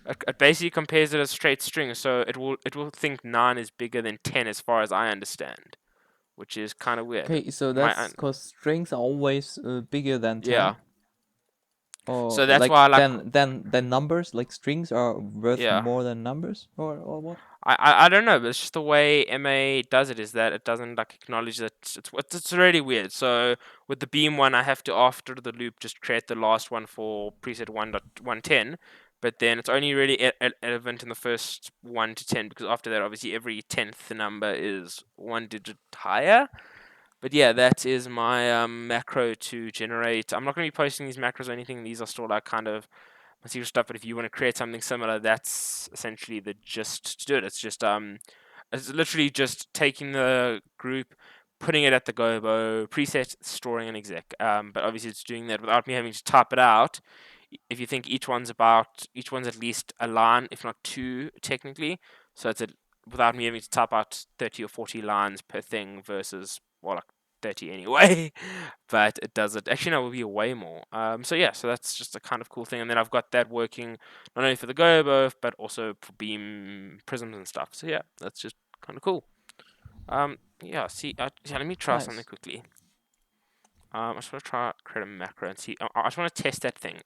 It basically compares it as straight string, so it will think 9 is bigger than 10 as far as I understand, which is kind of weird. Okay, so that's because strings are always bigger than 10. Yeah. Or So that's like why I like then numbers, like strings are worth yeah. more than numbers, or what? I don't know, but it's just the way MA does it is that it doesn't like acknowledge that it's really weird. So with the beam one, I have to, after the loop, just create the last one for preset 1.110, but then it's only really relevant in the first 1 to 10 because after that, obviously every 10th number is 1 digit higher. But yeah, that is my macro to generate. I'm not going to be posting these macros or anything. These are still like kind of material stuff, but if you want to create something similar, that's essentially the gist to do it. It's just it's literally just taking the group, putting it at the gobo preset, storing an exec. But obviously it's doing that without me having to type it out. If you think each one's at least a line, if not 2 technically, so without me having to type out 30 or 40 lines per thing versus, well, like 30 anyway. But it does it. Actually, no, it will be way more. So yeah, so that's just a kind of cool thing. And then I've got that working not only for the gobo, but also for beam prisms and stuff. So yeah, that's just kind of cool. Yeah, see, yeah, let me try something Nice. quickly. I just want to create a macro and see. I just want to test that thing.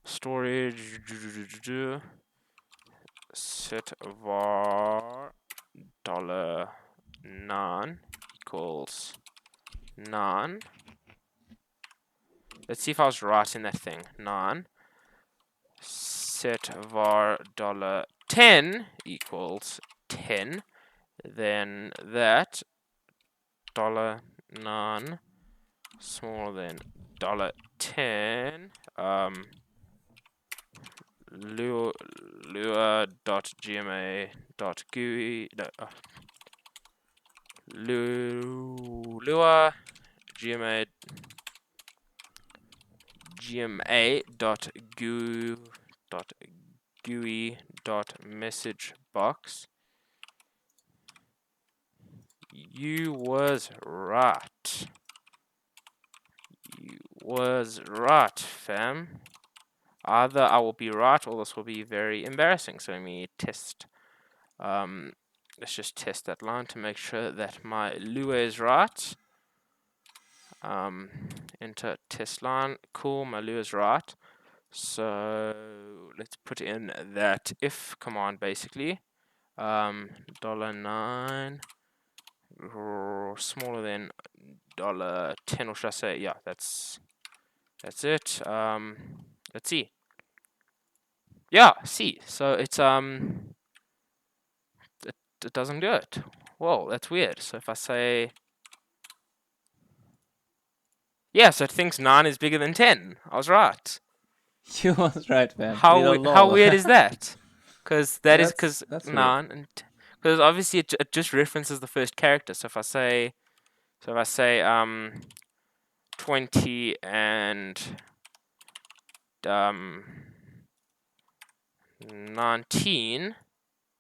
Storage set var $9 equals 9. Let's see if I was right in that thing. 9 set var $10 equals 10. Then that $9 smaller than $10. Lua.gma.gui. No, Lua gma.gui.message box. You was right. You was right, fam. Either I will be right or this will be very embarrassing. So let me test. Let's just test that line to make sure that my Lua is right. Enter test line. Cool, my Lua is right. So let's put in that if command basically. $9 or smaller than $10, or should I say, yeah, that's it. Let's see. Yeah, see. So it's it doesn't do it. Whoa, that's weird. So if I say, yeah, so it thinks 9 is bigger than 10. I was right. You was right, man. Little How lol. weird is that? Because that is because That's weird. 9 and because obviously it just references the first character. So if I say 20 and 19,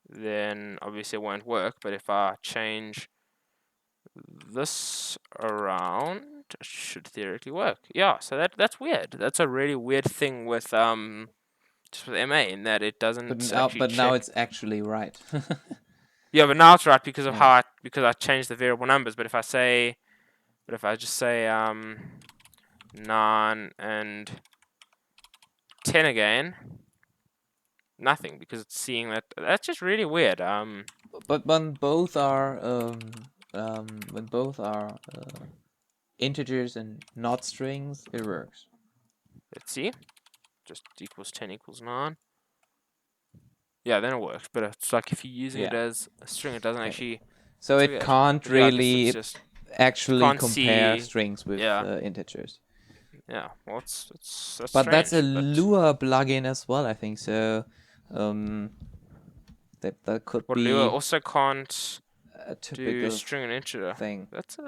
then obviously it won't work. But if I change this around, it should theoretically work. Yeah, so that's weird. That's a really weird thing with just with MA in that it doesn't actually But now check. it's actually right. Yeah, but now it's right because of Yeah. how because I changed the variable numbers. But if I just say 9 and 10 again, nothing, because it's seeing that. That's just really weird. But when both are integers and not strings, it works. Let's see. Just equals 10 equals 9. Yeah, then it works. But it's like if you're using it Yeah. as a string, it doesn't Okay. actually. So It's it weird. can't But yeah, I guess it's really just actually can't compare see. strings with Yeah, integers. yeah. Well, that's But that's a strange. But LUA plugin as well, I think. So that could well, Lua be also can't a do typical string and integer. thing. That's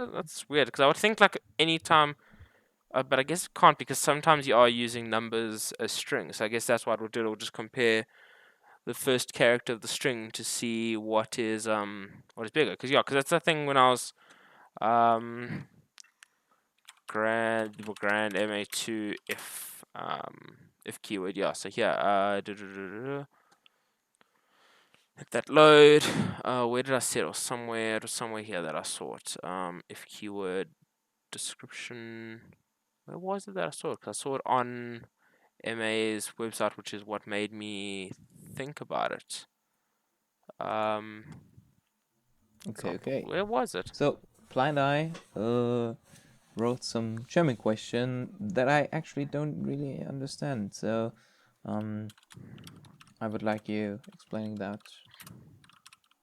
weird because I would think like anytime, but I guess it can't because sometimes you are using numbers as strings. So I guess that's what it will do. It will just compare the first character of the string to see what is bigger. Because that's the thing when I was GrandMA2 if keyword. Yeah. So here let that load. Where did I set it? It was somewhere here that I saw it. If keyword description. Where was it that I saw it? 'Cause I saw it on MA's website, which is what made me think about it. Okay. Where was it? So Blind Eye wrote some German question that I actually don't really understand. So I would like you explaining that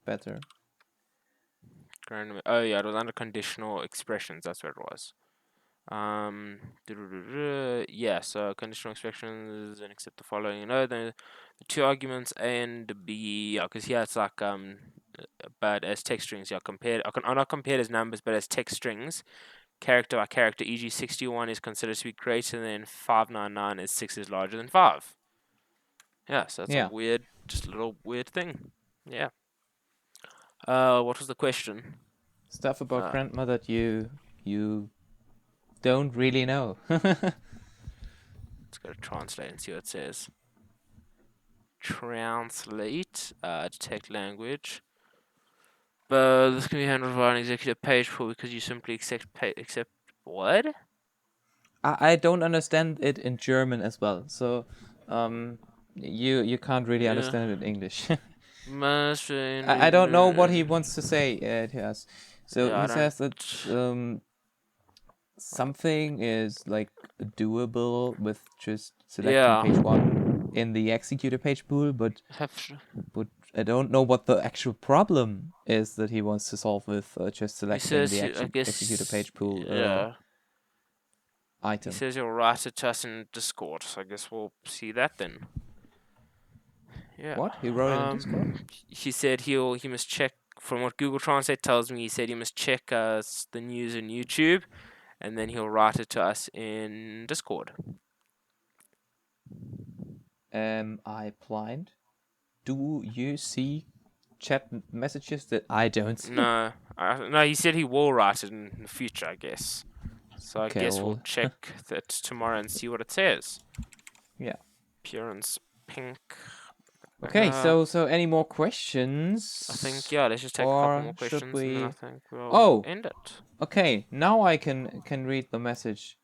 better. Oh yeah, it was under conditional expressions. That's what it was. Yeah, so conditional expressions and accept the following. The two arguments A and B. Yeah, because here it's like but as text strings. Yeah, not compared as numbers, but as text strings, character by character. E.g., 61 is considered to be greater than 599, as 6 is larger than 5. Yeah, so that's a Yeah. weird, just a little weird thing. Yeah. What was the question? Stuff about GrandMA that you don't really know. Let's go to translate and see what it says. Translate, detect language. But this can be handled via an executive page pool because you simply accept what? I don't understand it in German as well. So you can't really Yeah. understand it in English. Must I don't know what he wants to say to us. So Yeah, he says that something is like doable with just selecting page 1 in the executor page pool, but I don't know what the actual problem is that he wants to solve with just selecting the executor page pool item. He says he'll write it to us in Discord, so I guess we'll see that then. Yeah. What? He wrote it in Discord? He said he must check, from what Google Translate tells me, he said he must check the news in YouTube, and then he'll write it to us in Discord. Am I blind? Do you see chat messages that I don't see? No, no, he said he will write it in the future, I guess. So I guess we'll well, check that tomorrow and see what it says. yeah. Appearance pink. Okay, so any more questions? I think, yeah, let's just take a couple more questions and then I think we'll end it. Okay, now I can read the message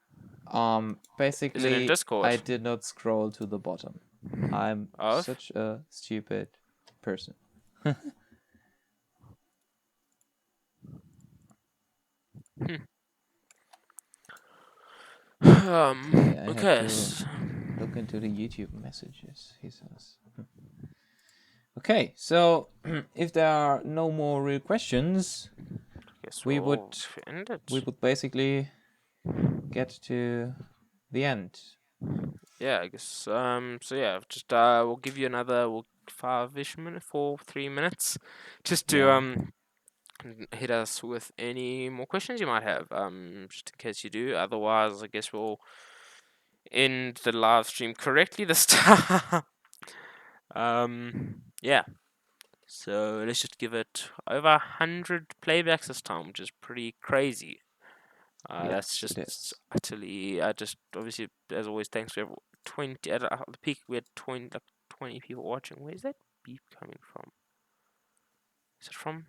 Basically, Discord? I did not scroll to the bottom. I'm Of? such a stupid person. Okay, I have Okay. to look into the YouTube messages, he says. Okay, so if there are no more real questions, Guess we we'll would end it. basically get to the end. Yeah, I guess. So yeah, just we'll give you another 5-ish minute, 3 minutes, just to Yeah. hit us with any more questions you might have. Just in case you do. Otherwise, I guess we'll end the live stream correctly this time. Yeah. So let's just give it over 100 playbacks this time, which is pretty crazy. That's Yes, it just is. utterly. Just obviously, as always, thanks for 20. At the peak, we had 20 people watching. Where's that beep coming from? Is it from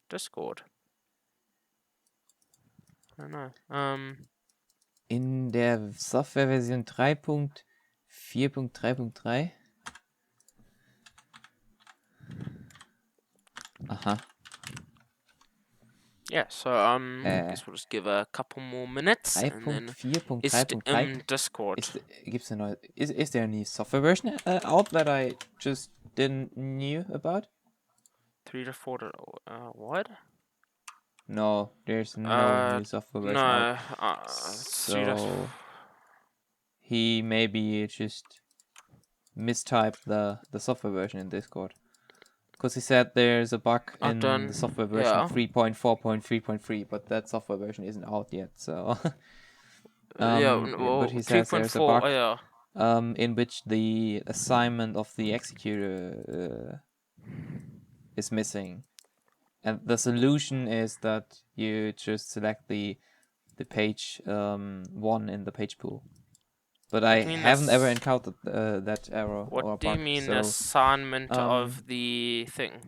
Discord? I don't know. In der Softwareversion 3.4.3.3. Aha. Yeah. So I guess we'll just give a couple more minutes, and then ist 3.4.3.3. im Discord. Is there any software version out that I just didn't knew about? 3 to 4 to what? No, there's no new software version out. No. 3 to. So he maybe just mistyped the software version in Discord. Because he said there's a bug in the software version Yeah. 3.4.3.3, but that software version isn't out yet. So, Well, but he says there's a 3.4. bug Yeah. in which the assignment of the executor is missing, and the solution is that you just select the page 1 in the page pool. But I haven't ever encountered that error or What do bug. you mean So, assignment of the thing?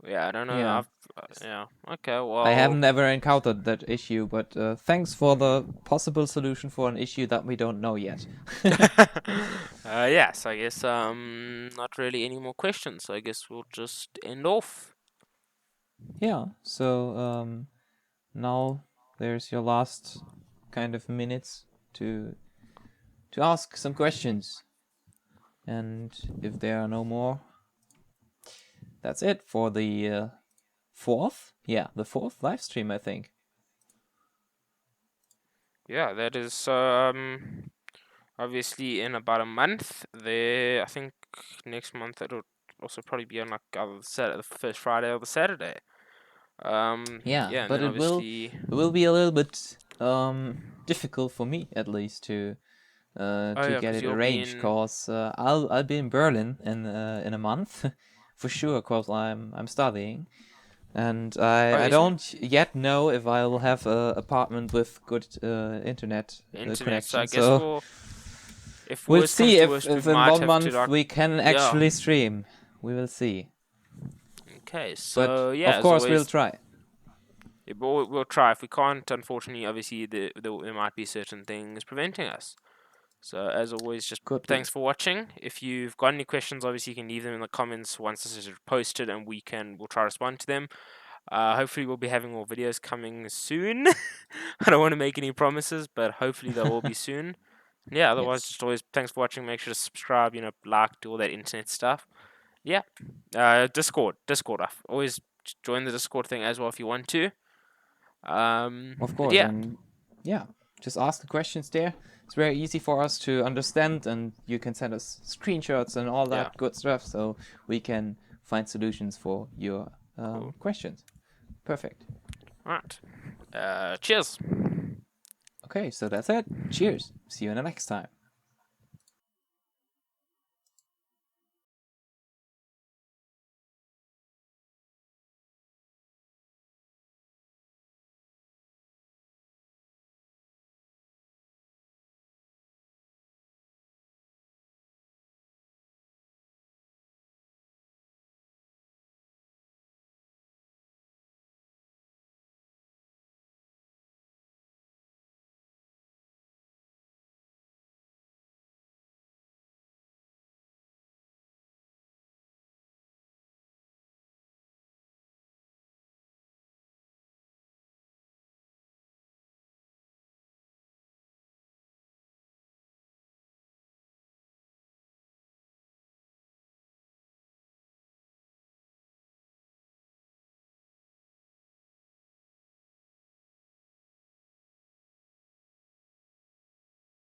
Yeah, I don't know. yeah. Yeah. Okay. Well. I haven't ever encountered that issue, but thanks for the possible solution for an issue that we don't know yet. Yeah. So I guess not really any more questions. So I guess we'll just end off. Yeah. So now there's your last kind of minutes to ask some questions, and if there are no more, that's it for the fourth. Yeah, the fourth live stream, I think. Yeah, that is obviously in about a month. I think next month it'll also probably be on like the first Friday or the Saturday. Yeah, Yeah, and but then it will be a little bit difficult for me at least to get 'cause it you'll be arranged, in. cause I'll be in Berlin in a month for sure, cause I'm studying, and I don't yet know if I will have a apartment with good internet So connection. I guess So if we'll worst comes see to if worst, we in might 1 have to month we can actually yeah. stream. We will see. Okay, But so yeah, of course we'll try. Yeah, but we'll try. If we can't, unfortunately, obviously there might be certain things preventing us. So as always, just thanks for watching. If you've got any questions, obviously you can leave them in the comments once this is posted, and we'll try to respond to them. Hopefully we'll be having more videos coming soon. I don't want to make any promises, but hopefully they'll all be soon. Yeah, otherwise just always thanks for watching. Make sure to subscribe, like, do all that internet stuff. Yeah. Discord. Always join the Discord thing as well if you want to. Of course, and yeah, just ask the questions there. It's very easy for us to understand, and you can send us screenshots and all that good stuff, so we can find solutions for your questions. Perfect. All right. Cheers. Okay, so that's it. Cheers. See you in the next time.